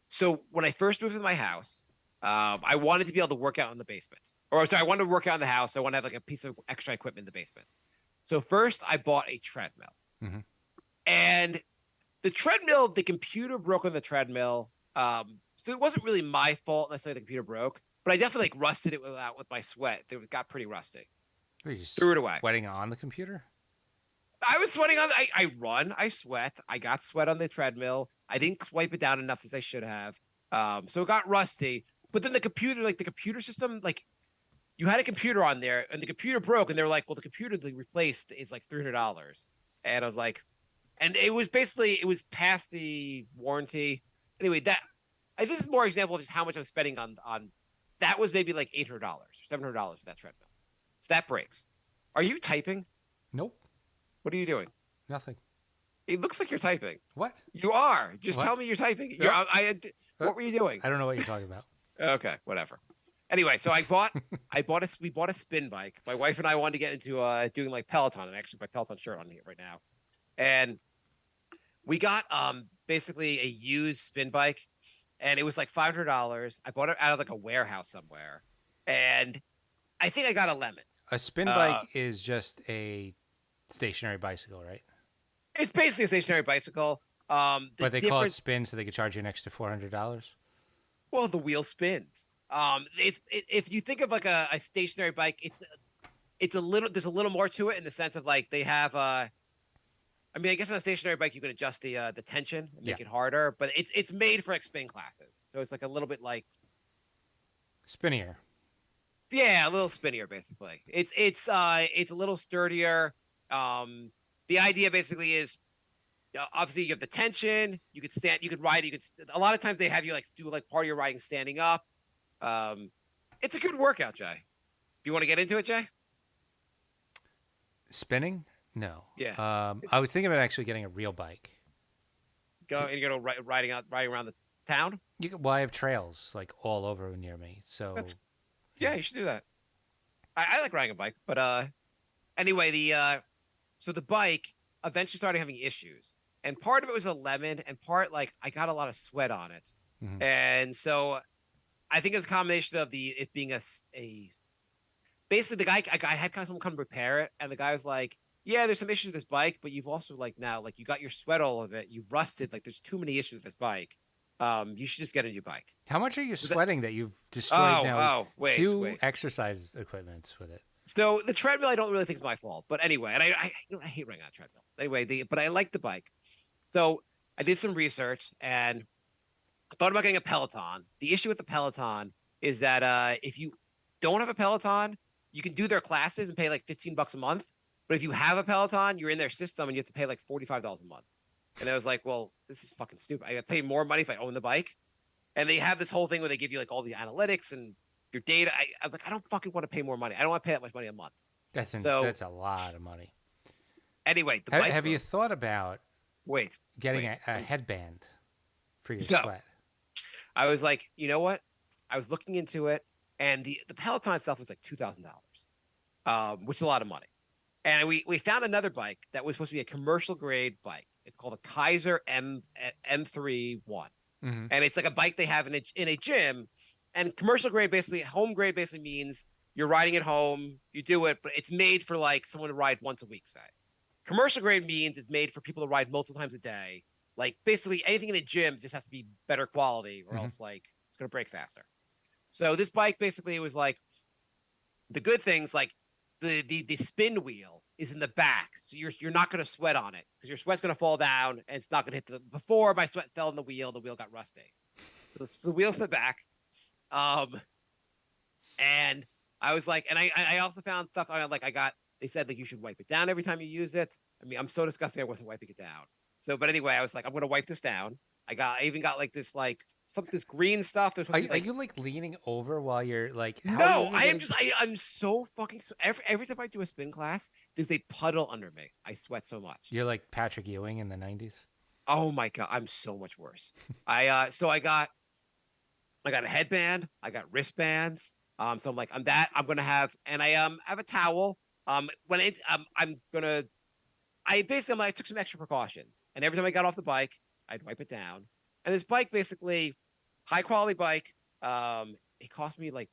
A: so when I first moved to my house, I wanted to be able to work out in the basement. Or sorry, I wanted to work out in the house. So I want to have like a piece of extra equipment in the basement. So first I bought a treadmill.
B: Mm-hmm.
A: And the treadmill, the computer broke on the treadmill. So it wasn't really my fault necessarily the computer broke, but I definitely like rusted it out with my sweat. It got pretty rusty. Threw it away.
B: Sweating on the computer?
A: I was sweating on. I run. I sweat. I got sweat on the treadmill. I didn't wipe it down enough as I should have. So it got rusty. But then the computer system, like you had a computer on there, and the computer broke, and they were like, "Well, the computer they replaced is like $300." And I was like, and it was past the warranty. Anyway, this is more example of just how much I'm spending on. That was maybe like $800 or $700 for that treadmill. So that breaks. Are you typing?
B: Nope.
A: What are you doing?
B: Nothing.
A: It looks like you're typing.
B: What?
A: You are. Just
B: what?
A: tell me you're typing.
B: Yep.
A: What were you doing?
B: I don't know what you're talking about.
A: Okay, whatever. Anyway, so we bought a spin bike. My wife and I wanted to get into doing like Peloton, and actually my Peloton shirt on here right now. And we got basically a used spin bike, and it was like $500. I bought it out of like a warehouse somewhere, and I think I got a lemon.
B: A spin bike is just a stationary bicycle, right?
A: It's basically a stationary bicycle.
B: But they call it spin so they could charge you an extra $400.
A: Well, the wheel spins. If you think of like a stationary bike, there's a little more to it in the sense of like they have I guess on a stationary bike you can adjust the tension and make it harder, but it's made for like spin classes, so it's like a little bit like
B: spinnier.
A: Yeah, a little spinnier basically. It's a little sturdier. The idea basically is obviously you have the tension. You could stand. You could ride. A lot of times they have you like do like part of your riding standing up. It's a good workout, Jay. Do you want to get into it, Jay?
B: Spinning? No.
A: Yeah.
B: I was thinking about actually getting a real bike.
A: You're gonna riding around the town.
B: I have trails like all over near me, so
A: yeah, you should do that. I like riding a bike, but anyway, so the bike eventually started having issues, and part of it was a lemon, and part like I got a lot of sweat on it, and so I think it's a combination of it being a basically the guy I had someone come repair it, and the guy was like, yeah, there's some issues with this bike, but you've also like now like you got your sweat all of it, you rusted, like there's too many issues with this bike. You should just get a new bike.
B: How much are you sweating that you've destroyed two exercise equipments with it?
A: So the treadmill, I don't really think is my fault, but anyway, and I hate running on a treadmill. Anyway, but I like the bike. So I did some research and I thought about getting a Peloton. The issue with the Peloton is that if you don't have a Peloton, you can do their classes and pay like $15 a month. But if you have a Peloton, you're in their system and you have to pay like $45 a month. And I was like, well, this is fucking stupid. I pay more money if I own the bike. And they have this whole thing where they give you like all the analytics and your data. I'm like, I don't fucking want to pay more money. I don't want to pay that much money a month.
B: That's a lot of money.
A: Anyway,
B: have you thought about getting a headband for your sweat?
A: I was like, you know what? I was looking into it, and the Peloton stuff was like $2,000, which is a lot of money. And we found another bike that was supposed to be a commercial grade bike. It's called a Kaiser M31.
B: Mhm.
A: and it's like a bike they have in a gym. And commercial grade, basically, home grade, basically means you're riding at home, you do it, but it's made for like someone to ride once a week, say. Commercial grade means it's made for people to ride multiple times a day. Like basically anything in the gym just has to be better quality, or else like it's gonna break faster. So this bike basically was like the good things, like the spin wheel is in the back, so you're not gonna sweat on it because your sweat's gonna fall down and it's not gonna hit the. Before my sweat fell in the wheel got rusty. So the wheel's in the back. And I was like, and I also found stuff like I got. They said like you should wipe it down every time you use it. I mean, I'm so disgusting I wasn't wiping it down. So, but anyway, I was like, I'm gonna wipe this down. I even got like this this green stuff.
B: Are you like leaning over while you're like? How are you
A: No,
B: even
A: I am
B: getting-
A: just I'm so fucking every time I do a spin class, there's a puddle under me. I sweat so much.
B: You're like Patrick Ewing in the '90s.
A: Oh my god, I'm so much worse. I got a headband, I got wristbands. So I'm like, I'm gonna have, and I have a towel. When it I'm gonna I basically I took some extra precautions, and every time I got off the bike, I'd wipe it down. And this bike, basically, high quality bike. It cost me like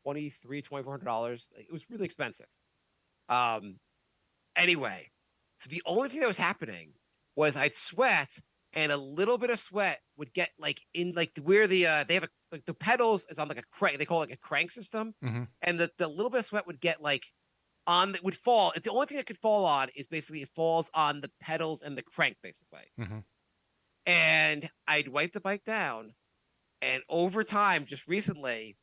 A: $2,400. It was really expensive. Anyway, so the only thing that was happening was I'd sweat, and a little bit of sweat would get like in like where the they have like the pedals is on like a crank. They call it like a crank system, and the little bit of sweat would get like on that would fall. It's the only thing that could fall on is basically it falls on the pedals and the crank basically. And I'd wipe the bike down, and over time, just recently,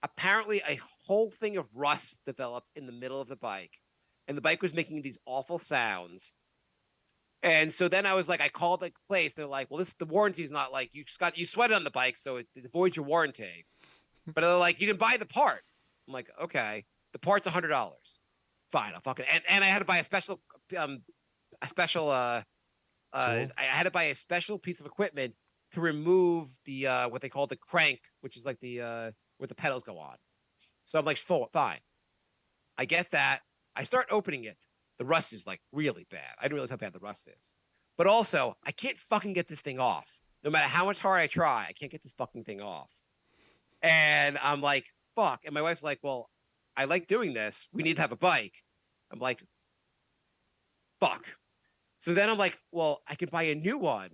A: apparently a whole thing of rust developed in the middle of the bike, and the bike was making these awful sounds. And so then I was like, I called the place. They're like, well, the warranty is not like you sweated on the bike, so it voids your warranty. But they're like, you can buy the part. I'm like, okay, the part's $100. Fine, I'll fucking and I had to buy a special I had to buy a special piece of equipment to remove the what they call the crank, which is like the where the pedals go on. So I'm like, fine. I get that. I start opening it. The rust is like really bad. I didn't realize how bad the rust is. But also, I can't fucking get this thing off. No matter how much hard I try, I can't get this fucking thing off. And I'm like, fuck. And my wife's like, well, I like doing this. We need to have a bike. I'm like, fuck. So then I'm like, well, I could buy a new one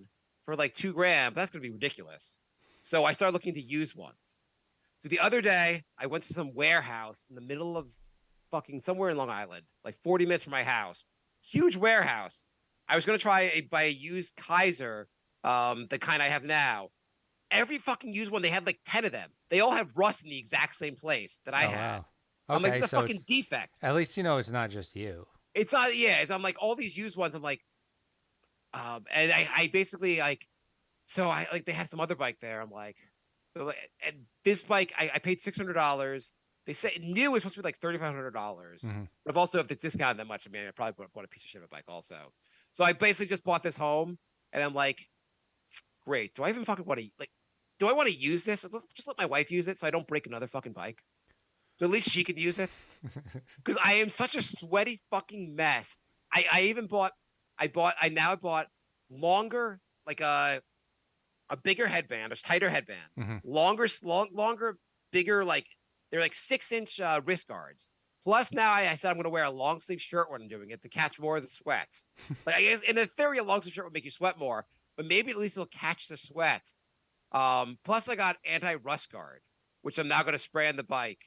A: for like $2,000, but that's going to be ridiculous. So I started looking to use ones. So the other day, I went to some warehouse in the middle of fucking somewhere in Long Island, like 40 minutes from my house. Huge warehouse. I was going to buy a used Kaiser, the kind I have now. Every fucking used one, they had like 10 of them. They all have rust in the exact same place that I had.
B: Wow.
A: I'm like, it's a
B: so
A: fucking defect.
B: At least you know it's not just you.
A: It's not, yeah. I'm like, all these used ones, I'm like, and I basically like, so I like, they had some other bike there. I'm like, and this bike, I paid $600. They said it knew it was supposed to be like $3,500. But if also, if it's discounted that much, I mean, I probably bought a piece of shit of a bike also. So I basically just bought this home, and I'm like, great. Do I even fucking want to, like, do I want to use this? Just let my wife use it so I don't break another fucking bike. So at least she can use it. Because I am such a sweaty fucking mess. I now bought longer, like a bigger headband, a tighter headband, longer, bigger, like they're like 6-inch wrist guards. Plus now I said I'm going to wear a long sleeve shirt when I'm doing it to catch more of the sweat. Like I guess in a theory, a long sleeve shirt would make you sweat more, but maybe at least it'll catch the sweat. Plus I got anti-rust guard, which I'm now going to spray on the bike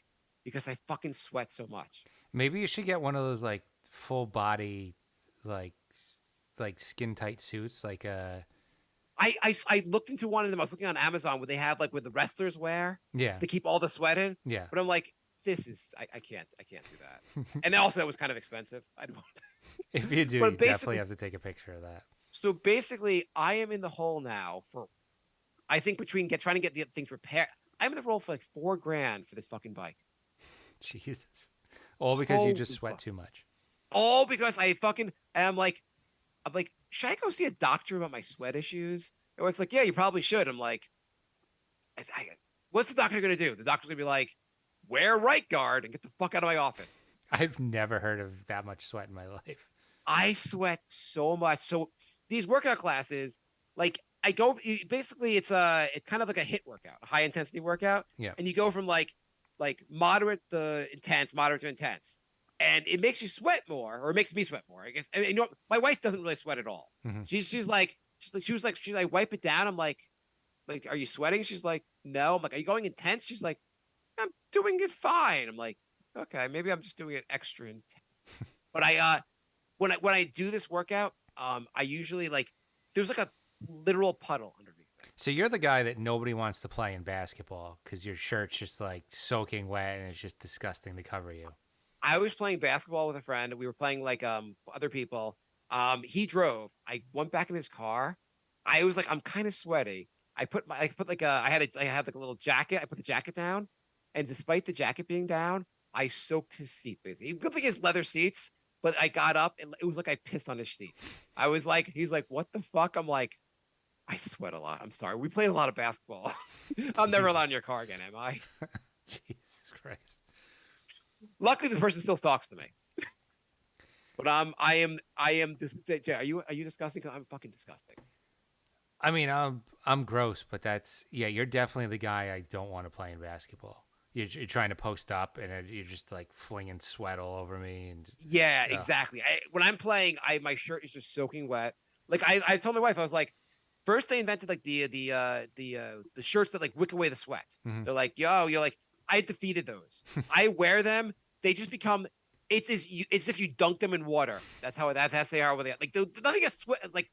A: because I fucking sweat so much.
B: Maybe you should get one of those like full body, like skin tight suits, like
A: I looked into one of them. I was looking on Amazon where they have like where the wrestlers wear to keep all the sweat in.
B: Yeah.
A: But I'm like, I can't do that. And also it was kind of expensive. I don't.
B: If you do, you definitely have to take a picture of that.
A: So basically, I am in the hole now for, I think between trying to get the things repaired. I'm in the hole for like $4,000 for this fucking bike.
B: Jesus. All because you just sweat too much.
A: All because I fucking, and I'm like, should I go see a doctor about my sweat issues? Or it's like, yeah, you probably should. I'm like, what's the doctor going to do? The doctor's going to be like, wear right guard and get the fuck out of my office.
B: I've never heard of that much sweat in my life.
A: I sweat so much. So these workout classes, like I go basically it's kind of like a hit workout, a high intensity workout.
B: Yeah.
A: And you go from like moderate to intense, and it makes you sweat more, or it makes me sweat more. I guess. I mean, my wife doesn't really sweat at all.
B: Mm-hmm.
A: She's like wipe it down. I'm like, are you sweating? She's like, no. I'm like, are you going intense? She's like, I'm doing it fine. I'm like, okay, maybe I'm just doing it extra intense. But when I do this workout, I usually there's like a literal puddle underneath it.
B: So you're the guy that nobody wants to play in basketball because your shirt's just like soaking wet and it's just disgusting to cover you.
A: I was playing basketball with a friend. We were playing other people. He drove. I went back in his car. I was like, I'm kind of sweaty. I had like a little jacket. I put the jacket down, and despite the jacket being down, I soaked his seat. Basically, good thing his leather seats. But I got up and it was like I pissed on his seat. I was like, he's like, what the fuck? I'm like, I sweat a lot. I'm sorry. We played a lot of basketball. I'm never allowed in your car again, am I?
B: Jesus Christ.
A: Luckily, the person still talks to me. But I am. Jay, are you disgusting? 'Cause I'm fucking disgusting.
B: I mean, I'm gross, but you're definitely the guy I don't want to play in basketball. You're trying to post up, and you're just like flinging sweat all over me. And
A: yeah, exactly. When I'm playing, my shirt is just soaking wet. Like I told my wife, I was like, first they invented like the shirts that like wick away the sweat.
B: Mm-hmm.
A: They're like, you're like, I defeated those. I wear them. They just become. It's as if you dunk them in water. That's how they are. Like nothing gets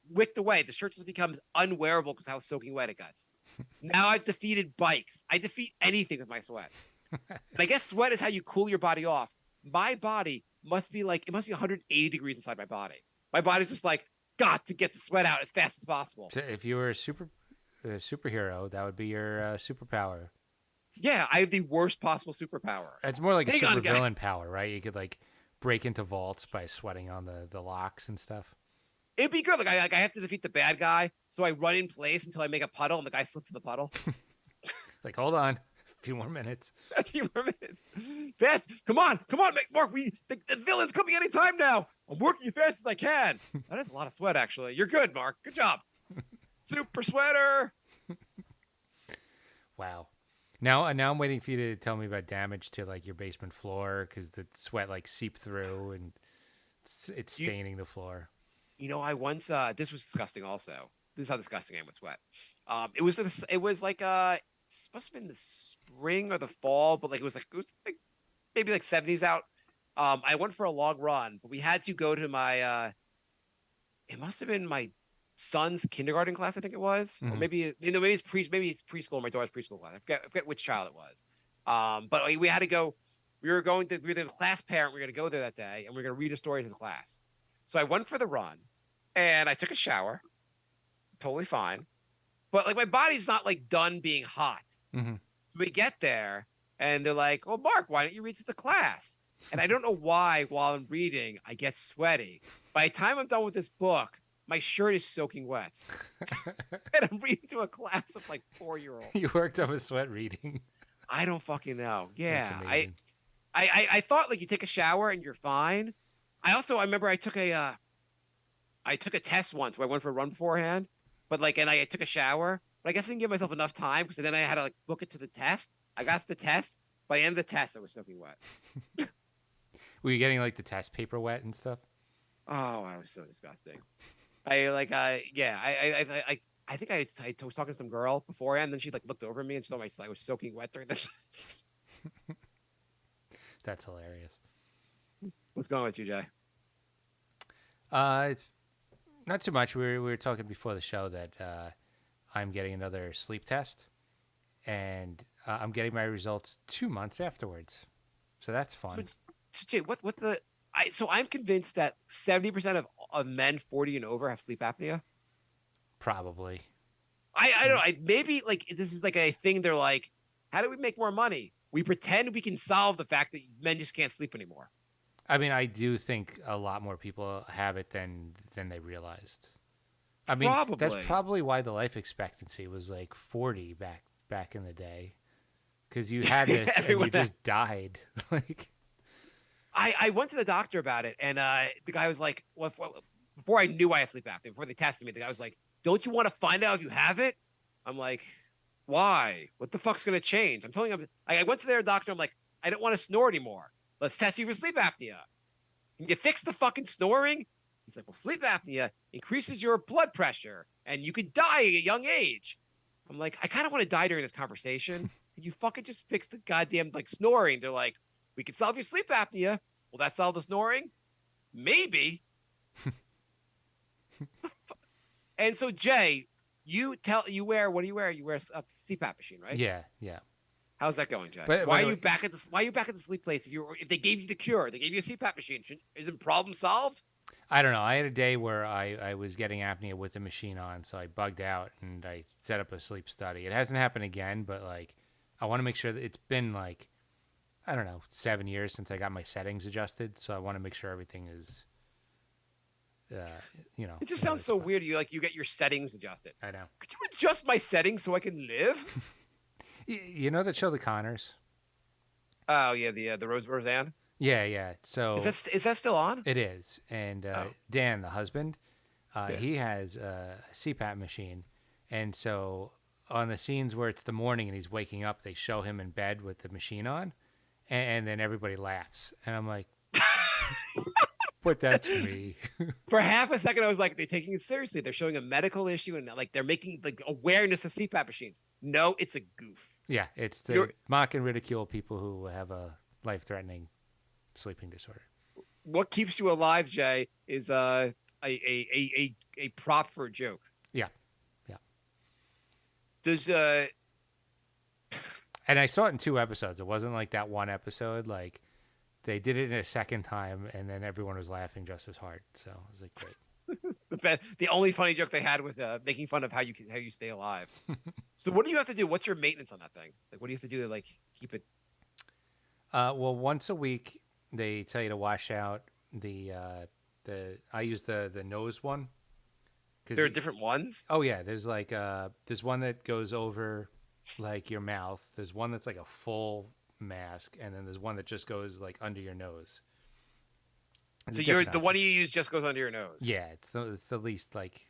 A: wicked away. The shirt just becomes unwearable because how soaking wet it gets. Now I've defeated bikes. I defeat anything with my sweat. And I guess sweat is how you cool your body off. My body must be 180 degrees inside my body. My body's just like, got to get the sweat out as fast as possible.
B: So if you were a superhero, that would be your superpower.
A: Yeah, I have the worst possible superpower.
B: It's more like a supervillain power, right? You could like break into vaults by sweating on the locks and stuff.
A: It'd be good. I have to defeat the bad guy, so I run in place until I make a puddle, and the guy slips in the puddle.
B: Like, hold on, a few more minutes.
A: A few more minutes. Fast, come on, Mark. The villain's coming anytime now. I'm working as fast as I can. That is a lot of sweat, actually. You're good, Mark. Good job. Super sweater.
B: Wow. Now I'm waiting for you to tell me about damage to like your basement floor because the sweat like seeped through and it's staining the floor.
A: You know, I once this was disgusting. Also, this is how disgusting I am with sweat. It was like must have been the spring or the fall, but it was maybe like 70s out. I went for a long run, but we had to go to my it must have been my son's kindergarten class, I think it was, or maybe it's preschool. My daughter's preschool class. I forget which child it was. But we had to go. We were the class parent. We were going to go there that day, and we were going to read a story to the class. So I went for the run, and I took a shower. Totally fine, but like my body's not like done being hot.
B: Mm-hmm.
A: So we get there, and they're like, "Oh, Mark, why don't you read to the class?" And I don't know why. While I'm reading, I get sweaty. By the time I'm done with this book, my shirt is soaking wet. And I'm reading to a class of like 4-year-olds.
B: You worked up a sweat reading.
A: I don't fucking know. Yeah.
B: That's amazing.
A: I thought like you take a shower and you're fine. I remember I took a test once where I went for a run beforehand, but and I took a shower, but I guess I didn't give myself enough time because then I had to like book it to the test. I got to the test. By the end of the test, I was soaking wet.
B: Were you getting like the test paper wet and stuff?
A: Oh, I was so disgusting. I think I was talking to some girl beforehand, and then she like looked over at me and she told me I was soaking wet during this.
B: That's hilarious.
A: What's going on with you, Jay?
B: Not too much. We were talking before the show that I'm getting another sleep test, and I'm getting my results 2 months afterwards. So that's fun.
A: So Jay, so I'm convinced that 70% of men 40 and over have sleep apnea.
B: Probably.
A: I don't know. Maybe like this is like a thing. They're like, how do we make more money? We pretend we can solve the fact that men just can't sleep anymore.
B: I mean, I do think a lot more people have it than they realized. I mean, that's probably why the life expectancy was like 40 back in the day, because you had this and you just died. Like,
A: I went to the doctor about it, and the guy was like, well, before I knew I had sleep apnea, before they tested me, the guy was like, don't you want to find out if you have it? I'm like, why? What the fuck's going to change? I'm telling him, I went to their doctor. I'm like, I don't want to snore anymore. Let's test you for sleep apnea. Can you fix the fucking snoring? He's like, well, sleep apnea increases your blood pressure and you could die at a young age. I'm like, I kind of want to die during this conversation. Can you fucking just fix the goddamn like snoring? They're like, we can solve your sleep apnea. Will that solve the snoring? Maybe. And so, Jay, what do you wear? You wear a CPAP machine, right?
B: Yeah, yeah.
A: How's that going, Jay?
B: But
A: why are you back at the sleep place? If they gave you the cure, they gave you a CPAP machine, isn't problem solved?
B: I don't know. I had a day where I was getting apnea with the machine on, so I bugged out and I set up a sleep study. It hasn't happened again, but like I want to make sure that it's been like, I don't know, 7 years since I got my settings adjusted, so I want to make sure everything is,
A: It just sounds so weird. You get your settings adjusted.
B: I know.
A: Could you adjust my settings so I can live?
B: You know that show, The Connors?
A: Oh yeah, the Roseanne.
B: Yeah. So
A: is that still on?
B: it is, and Dan, the husband, he has a CPAP machine, and so on the scenes where it's the morning and he's waking up, they show him in bed with the machine on, and then everybody laughs, and I'm like, but that's me.
A: For half a second, I was like, they're taking it seriously. They're showing a medical issue, and like they're making like awareness of CPAP machines. No, it's a goof.
B: Yeah, it's to mock and ridicule people who have a life-threatening sleeping disorder.
A: What keeps you alive, Jay, is a prop for a joke.
B: Yeah.
A: Does
B: and I saw it in 2 episodes. It wasn't like that one episode. Like they did it in a second time, and then everyone was laughing just as hard. So it was like great.
A: the only funny joke they had was making fun of how you stay alive. So what do you have to do? What's your maintenance on that thing? Like, what do you have to do to like keep it?
B: Well, once a week they tell you to wash out the I use the nose one.
A: There are different ones.
B: Oh yeah, there's like there's one that goes over like your mouth. There's one that's like a full mask, and then there's one that just goes like under your nose.
A: So the one you use just goes under your nose.
B: Yeah, it's the least like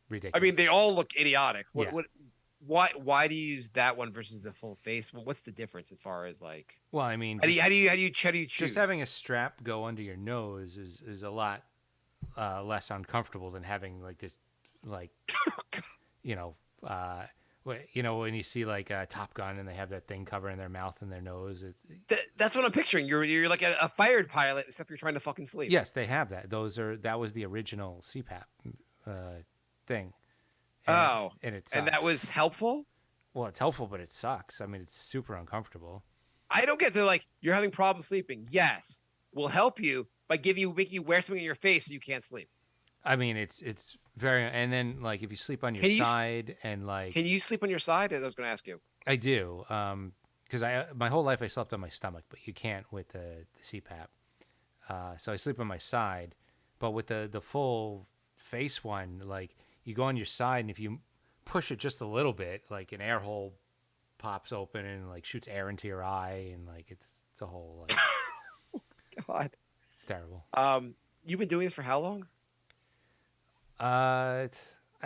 B: ridiculous.
A: I mean, they all look idiotic.
B: Yeah.
A: Why do you use that one versus the full face? What's the difference as far as like?
B: Well, I mean,
A: how do you choose?
B: Just having a strap go under your nose is a lot less uncomfortable than having like this, like, when you see like Top Gun and they have that thing covering their mouth and their nose.
A: That's what I'm picturing. You're like a fired pilot, except you're trying to fucking sleep.
B: Yes, they have that. That was the original CPAP thing. And it sucks.
A: And that was helpful?
B: Well, it's helpful, but it sucks. I mean, it's super uncomfortable.
A: I don't get to like, you're having problems sleeping. Yes, we'll help you by making you wear something in your face so you can't sleep.
B: I mean, it's very, and then like if you sleep on your side and like.
A: Can you sleep on your side? I was going to ask you.
B: I do. Because my whole life I slept on my stomach, but you can't with the CPAP. So I sleep on my side, but with the full face one, like, you go on your side, and if you push it just a little bit, like an air hole pops open and like shoots air into your eye, and like it's a whole like.
A: God,
B: it's terrible.
A: You've been doing this for how long?
B: I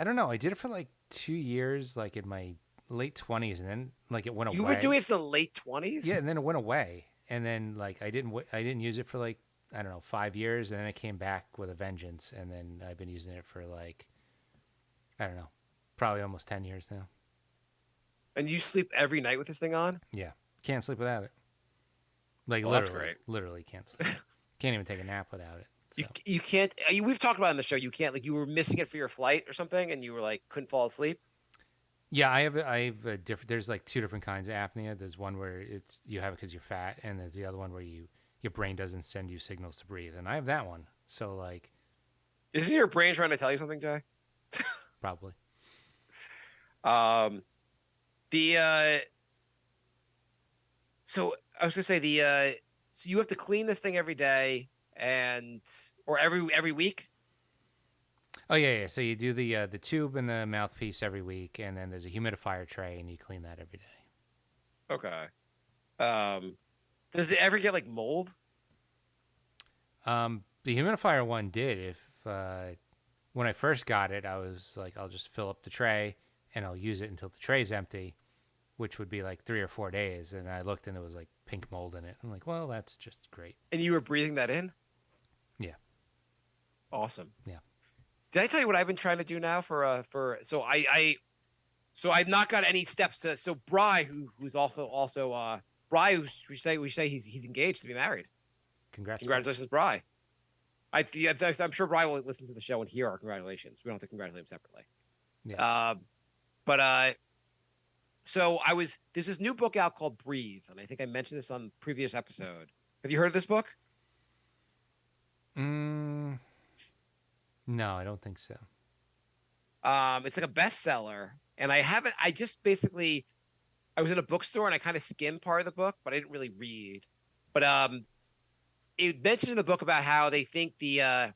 B: don't know. I did it for like 2 years, like in my late 20s, and then like it went away.
A: You were doing it in the late 20s?
B: Yeah, and then it went away, and then like I didn't use it for like, I don't know, 5 years, and then it came back with a vengeance, and then I've been using it for like, I don't know, probably almost 10 years now.
A: And you sleep every night with this thing on?
B: Yeah. Can't sleep without it. Like, literally can't sleep. Can't even take a nap without it. So.
A: You can't, we've talked about it on the show, you can't, like, you were missing it for your flight or something, and you were like, couldn't fall asleep?
B: Yeah, I have a different, there's like 2 different kinds of apnea. There's one where you have it because you're fat, and there's the other one where your brain doesn't send you signals to breathe. And I have that one. So like.
A: Isn't your brain trying to tell you something, Jay?
B: Probably.
A: So I was gonna say so you have to clean this thing every day or every week?
B: Oh yeah. So you do the tube and the mouthpiece every week, and then there's a humidifier tray, and you clean that every day.
A: Okay. Does it ever get like mold?
B: The humidifier one did. If when I first got it, I was like, I'll just fill up the tray and I'll use it until the tray's empty, which would be like 3 or 4 days. And I looked and it was like pink mold in it. I'm like, well, that's just great.
A: And you were breathing that in?
B: Yeah.
A: Awesome.
B: Yeah.
A: Did I tell you what I've been trying to do now so I've not got any steps to so Bry who's also Bry we say he's engaged to be married. Congratulations, Bry. I'm sure Bry will listen to the show and hear our congratulations. We don't have to congratulate him separately.
B: Yeah.
A: So there's this new book out called Breathe, and I think I mentioned this on the previous episode. Have you heard of this book?
B: No, I don't think so.
A: It's like a bestseller, and I was in a bookstore and I kind of skimmed part of the book, but I didn't really read. But it mentions in the book about how they think the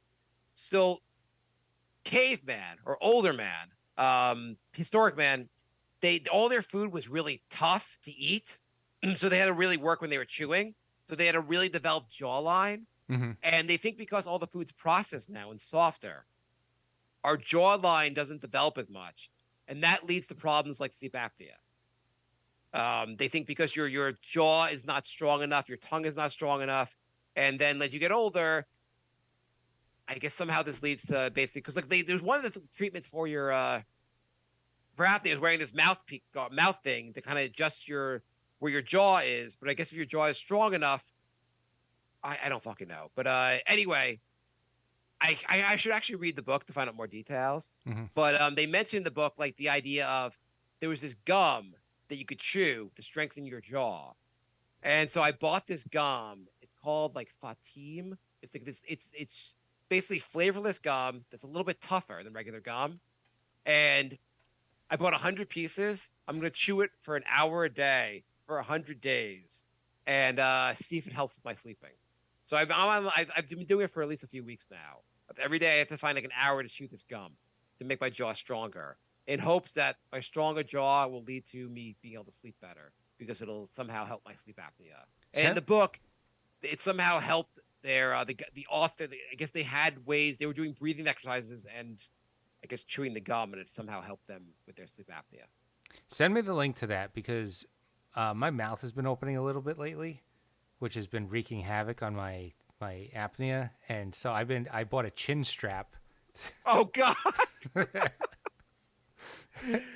A: caveman or older man, historic man, all their food was really tough to eat, so they had to really work when they were chewing. So they had a really developed jawline, and they think because all the food's processed now and softer, our jawline doesn't develop as much, and that leads to problems like sleep apnea. They think because your jaw is not strong enough, your tongue is not strong enough, and then as you get older, I guess somehow this leads to basically because there's one of the treatments for your for apnea is wearing this mouth thing to kind of adjust where your jaw is. But I guess if your jaw is strong enough, I don't fucking know. But anyway, I should actually read the book to find out more details. But they mentioned in the book like the idea of there was this gum that you could chew to strengthen your jaw, and so I bought this gum. It's called like Fatim. It's like this. It's basically flavorless gum that's a little bit tougher than regular gum, and I bought 100 pieces. I'm gonna chew it for an hour a day for 100 days, and see if it helps with my sleeping. So I've been doing it for at least a few weeks now. Every day I have to find like an hour to chew this gum to make my jaw stronger, in hopes that my stronger jaw will lead to me being able to sleep better because it'll somehow help my sleep apnea. And in the book, it somehow helped the author. I guess they had ways they were doing breathing exercises and I guess chewing the gum, and it somehow helped them with their sleep apnea.
B: Send me the link to that because my mouth has been opening a little bit lately, which has been wreaking havoc on my apnea, and so I bought a chin strap.
A: Oh God.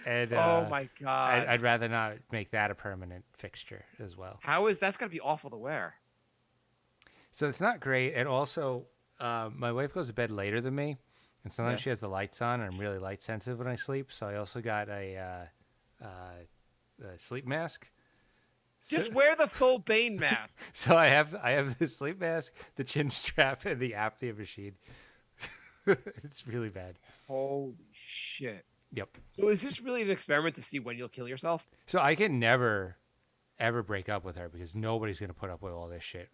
B: And
A: oh my God.
B: I'd rather not make that a permanent fixture as well.
A: That's gotta be awful to wear.
B: So it's not great. And also, my wife goes to bed later than me, and sometimes she has the lights on, and I'm really light sensitive when I sleep. So I also got a sleep mask.
A: Just wear the full Bane mask.
B: So I have the sleep mask, the chin strap, and the apnea machine. It's really bad.
A: Holy shit.
B: Yep.
A: So is this really an experiment to see when you'll kill yourself?
B: So I can never, ever break up with her because nobody's going to put up with all this shit.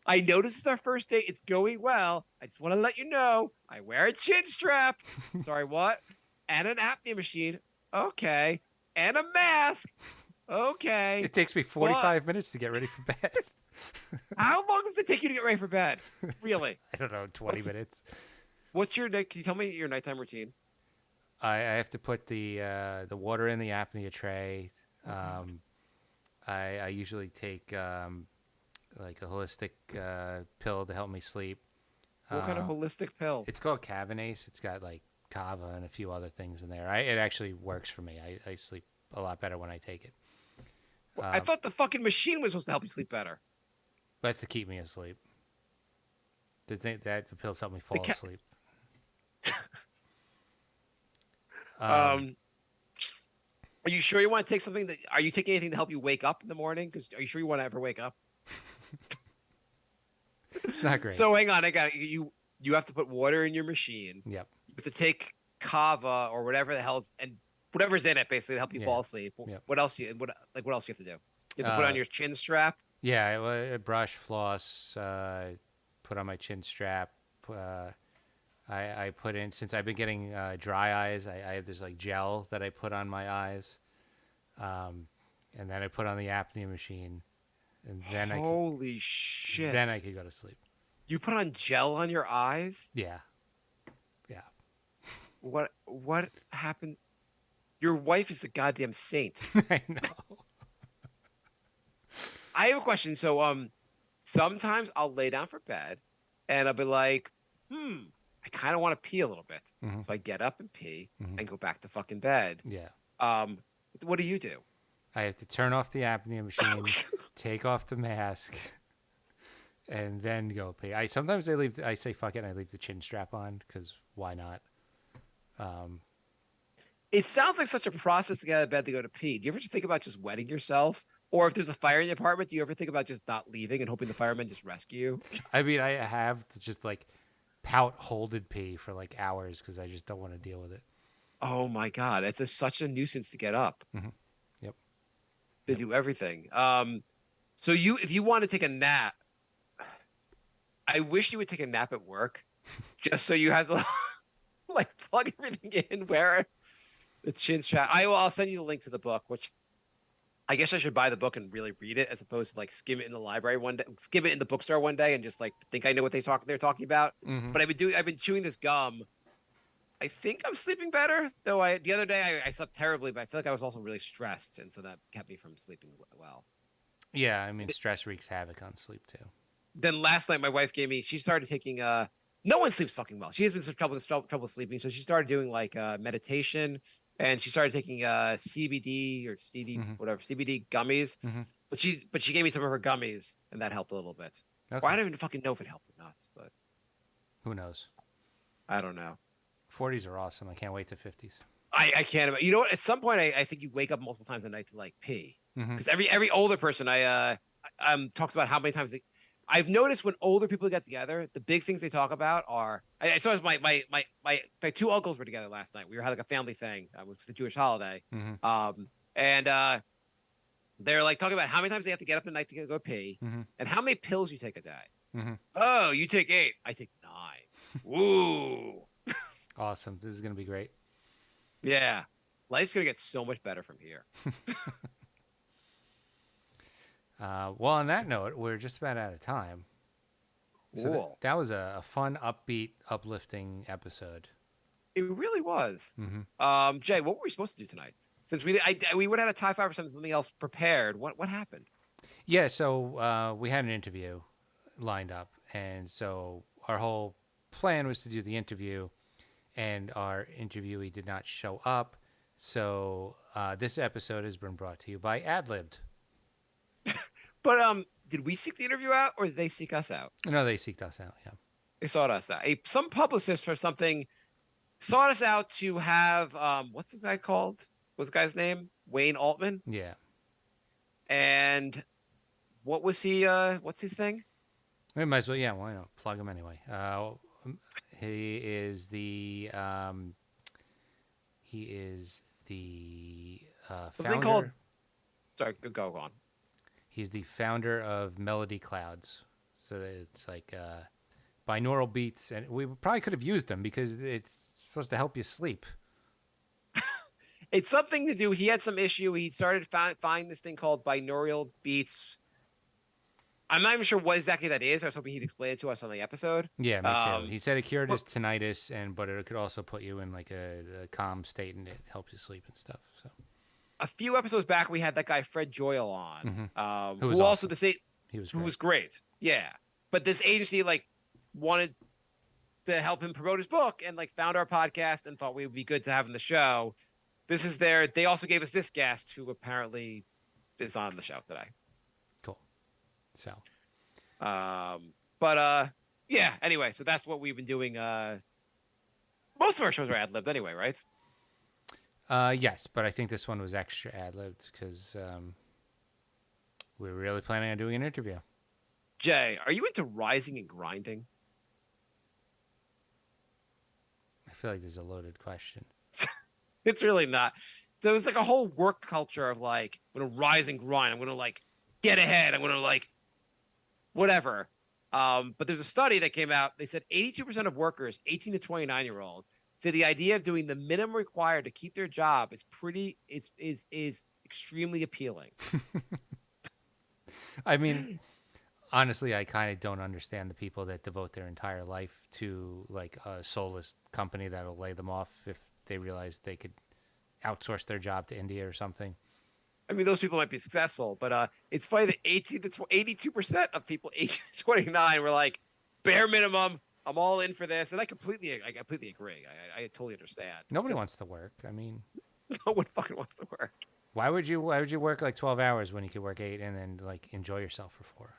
A: I noticed it's our first date. It's going well. I just want to let you know I wear a chin strap. Sorry, what? And an apnea machine. Okay. And a mask. Okay.
B: It takes me 45 minutes to get ready for bed.
A: How long does it take you to get ready for bed? Really?
B: I don't know, 20 minutes.
A: Can you tell me your nighttime routine?
B: I have to put the water in the apnea tray. I usually take like a holistic pill to help me sleep.
A: What kind of holistic pill?
B: It's called Cavanase. It's got like kava and a few other things in there. It actually works for me. I sleep a lot better when I take it.
A: I thought the fucking machine was supposed to help you sleep better.
B: That's to keep me asleep. The pills help me fall asleep.
A: Are you sure you want to take something are you taking anything to help you wake up in the morning? Because are you sure you want to ever wake up?
B: It's not great.
A: So hang on, I got you. You have to put water in your machine.
B: Yep.
A: You have to take kava or whatever the hell's and whatever's in it basically to help you fall asleep.
B: Yep.
A: What else do you have to do? You have to put on your chin strap.
B: Yeah, I brush, floss, put on my chin strap. I put in, since I've been getting dry eyes, I have this like gel that I put on my eyes, and then I put on the apnea machine, and then
A: Holy shit!
B: Then I could go to sleep.
A: You put on gel on your eyes?
B: Yeah.
A: What happened? Your wife is a goddamn saint.
B: I know.
A: I have a question. So sometimes I'll lay down for bed and I'll be like, I kind of want to pee a little bit.
B: Mhm.
A: So I get up and pee
B: Mhm.
A: and go back to fucking bed.
B: Yeah.
A: What do you do?
B: I have to turn off the apnea machine, take off the mask, and then go pee. Sometimes I say fuck it and I leave the chin strap on because why not?
A: It sounds like such a process to get out of bed to go to pee. Do you ever just think about just wetting yourself? Or if there's a fire in the apartment, do you ever think about just not leaving and hoping the firemen just rescue you?
B: I mean, I have to just like pout holded pee for like hours because I just don't want to deal with it.
A: Oh my God. It's such a nuisance to get up.
B: Yep.
A: To do everything. So if you want to take a nap, I wish you would take a nap at work just so you have to like plug everything in where the chin strap. I'll send you the link to the book, which I guess I should buy the book and really read it as opposed to like skim it in the library one day, skim it in the bookstore one day and just like think I know what they're talking about. But I've been chewing this gum. I think I'm sleeping better, though. The other day I slept terribly, but I feel like I was also really stressed, and so that kept me from sleeping well.
B: Yeah, I mean, stress wreaks havoc on sleep too.
A: Then last night, my wife she started taking. No one sleeps fucking well. She has been some trouble sleeping, so she started doing like meditation, and she started taking CBD or CD whatever CBD gummies. But she gave me some of her gummies, and that helped a little bit.
B: Okay.
A: Well, I don't even fucking know if it helped or not, but
B: Who knows?
A: I don't know.
B: 40s are awesome. I can't wait to 50s.
A: I can't. You know what? At some point, I think you wake up multiple times a night to like pee. Because every older person talks about how many times I've noticed when older people get together, the big things they talk about are. I saw my two uncles were together last night. We had like a family thing, which was the Jewish holiday, and they're like talking about how many times they have to get up at night to go pee, and how many pills you take a day. Oh, you take 8. I take 9. Woo!
B: Awesome. This is gonna be great.
A: Yeah, life's gonna get so much better from here.
B: Well, on that note, we're just about out of time. So
A: Cool.
B: that was a fun, upbeat, uplifting episode.
A: It really was. Jay, what were we supposed to do tonight? Since we would have had a tie 5 or something else prepared. What happened?
B: Yeah, so we had an interview lined up, and so our whole plan was to do the interview, and our interviewee did not show up. So this episode has been brought to you by Adlibbed.
A: But did we seek the interview out, or did they seek us out?
B: No, they seeked us out. Yeah.
A: They sought us out. Some publicist or something sought us out to have what's the guy called? What's the guy's name? Wayne Altman.
B: Yeah.
A: And what was he? What's his thing?
B: We might as well. Yeah. Why not plug him anyway? He is the
A: Something
B: founder.
A: called. Sorry, go on.
B: He's the founder of Melody Clouds. So it's like binaural beats, and we probably could have used them because it's supposed to help you sleep.
A: It's something to do. He had some issue. He started finding this thing called binaural beats. I'm not even sure what exactly that is. I was hoping he'd explain it to us on the episode.
B: Yeah, me too. He said it cured his tinnitus, but it could also put you in like a calm state, and it helps you sleep and stuff. So
A: a few episodes back, we had that guy Fred Joyle on,
B: who was
A: also
B: awesome. He was great.
A: Yeah, but this agency like wanted to help him promote his book and like found our podcast and thought we would be good to have in the show. This is they also gave us this guest who apparently is on the show today.
B: Cool. So,
A: yeah. Anyway, so that's what we've been doing. Most of our shows are ad-libbed anyway, right?
B: yes, but I think this one was extra ad-libbed because we were really planning on doing an interview.
A: Jay, are you into rising and grinding?
B: I feel like this is a loaded question.
A: It's really not. There was like a whole work culture of like, I'm going to rise and grind. I'm going to like get ahead. I'm going to like whatever. But there's a study that came out. They said 82% of workers, 18 to 29-year-olds, say the idea of doing the minimum required to keep their job is extremely appealing.
B: I mean, Honestly, I kind of don't understand the people that devote their entire life to like a soulless company that'll lay them off if they realize they could outsource their job to India or something.
A: I mean, those people might be successful, but it's funny that 82% of people 18 to 29 were like, bare minimum, I'm all in for this, and I completely agree. I totally understand.
B: Nobody wants to work. I mean,
A: no one fucking wants to work.
B: why would you work like 12 hours when you could work 8 and then like enjoy yourself for 4?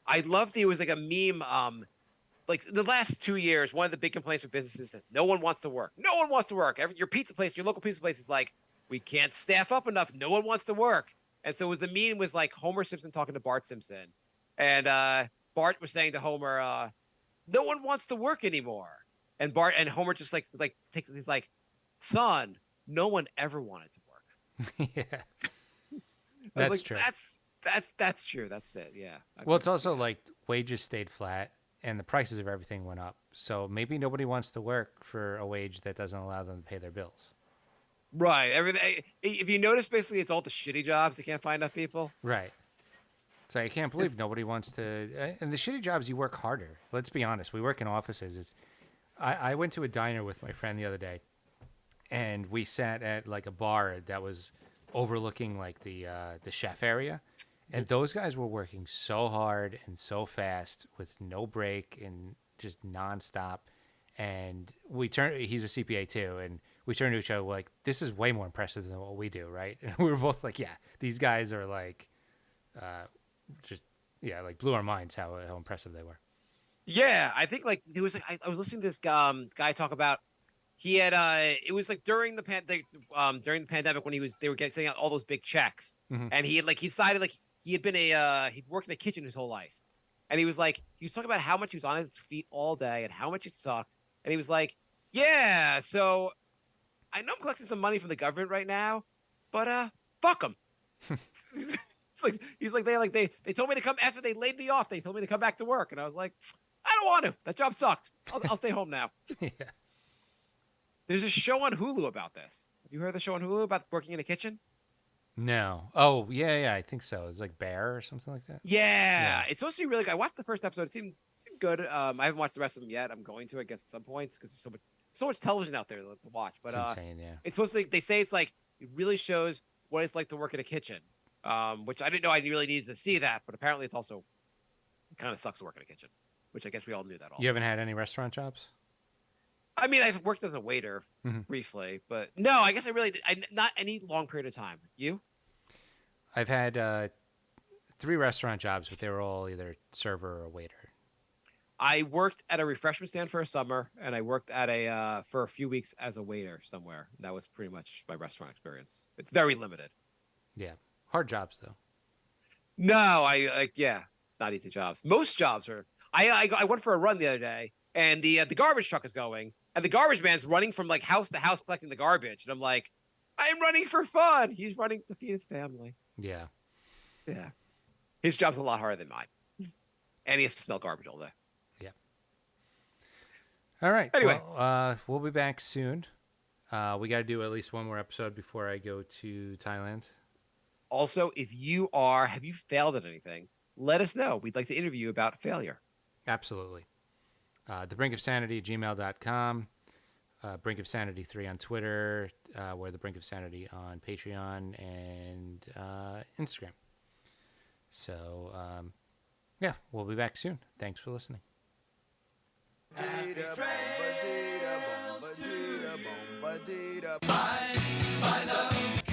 A: I loved it was like a meme. Like the last 2 years, one of the big complaints with businesses is no one wants to work. No one wants to work. Your pizza place, your local pizza place is like, we can't staff up enough. No one wants to work. And so the meme was like Homer Simpson talking to Bart Simpson. And Bart was saying to Homer, no one wants to work anymore. And Homer just he's like, son, no one ever wanted to work.
B: Yeah. That's
A: like,
B: true.
A: That's true. That's it. Yeah.
B: Well, it's also like wages stayed flat and the prices of everything went up. So maybe nobody wants to work for a wage that doesn't allow them to pay their bills.
A: Right. Everything. If you notice, basically, it's all the shitty jobs. They can't find enough people.
B: Right. So I can't believe nobody wants to. And the shitty jobs, you work harder. Let's be honest. We work in offices. I went to a diner with my friend the other day, and we sat at like a bar that was overlooking like the chef area, and those guys were working so hard and so fast with no break and just nonstop. And he's a CPA too, and we turned to each other like, this is way more impressive than what we do, right? And we were both like, yeah, these guys are like, like blew our minds how impressive they were.
A: Yeah, I think like it was like I was listening to this guy talk about he had it was like during the pandemic when they were getting out all those big checks, and he decided like he'd worked in the kitchen his whole life, and he was talking about how much he was on his feet all day and how much it sucked, and he was like, yeah, so I know I'm collecting some money from the government right now, but fuck them. They told me to come after they laid me off. They told me to come back to work, and I was like, I don't want to. That job sucked. I'll stay home now.
B: Yeah.
A: There's a show on Hulu about this. Have you heard of the show on Hulu about working in a kitchen?
B: No. Oh, yeah, I think so. It's like Bear or something like that.
A: Yeah. It's supposed to be really good. I watched the first episode. It seemed good. I haven't watched the rest of them yet. I'm going to, I guess, at some point because there's so much television out there to watch. But
B: it's insane, yeah.
A: It's supposed to. They say it's like it really shows what it's like to work in a kitchen, which I didn't know I really needed to see that. But apparently, it kind of sucks to work in a kitchen, which I guess we all knew that.
B: You haven't had any restaurant jobs?
A: I mean, I've worked as a waiter briefly, but no, I guess I really did. Not any long period of time. You?
B: I've had 3 restaurant jobs, but they were all either server or waiter.
A: I worked at a refreshment stand for a summer, and I worked at for a few weeks as a waiter somewhere. That was pretty much my restaurant experience. It's very limited.
B: Yeah, hard jobs though.
A: No, not easy jobs. Most jobs are. I went for a run the other day, and the garbage truck is going, and the garbage man's running from like house to house collecting the garbage, and I'm like, I'm running for fun. He's running to feed his family.
B: Yeah.
A: Yeah. His job's a lot harder than mine, and he has to smell garbage all day.
B: Yeah. All right.
A: Anyway,
B: we'll be back soon. We got to do at least one more episode before I go to Thailand.
A: Also, have you failed at anything? Let us know. We'd like to interview you about failure.
B: Absolutely. The Brink of Sanity, gmail.com. Brink of Sanity 3 on Twitter. We're the Brink of Sanity on Patreon and Instagram. So, yeah, we'll be back soon. Thanks for listening.
C: My love.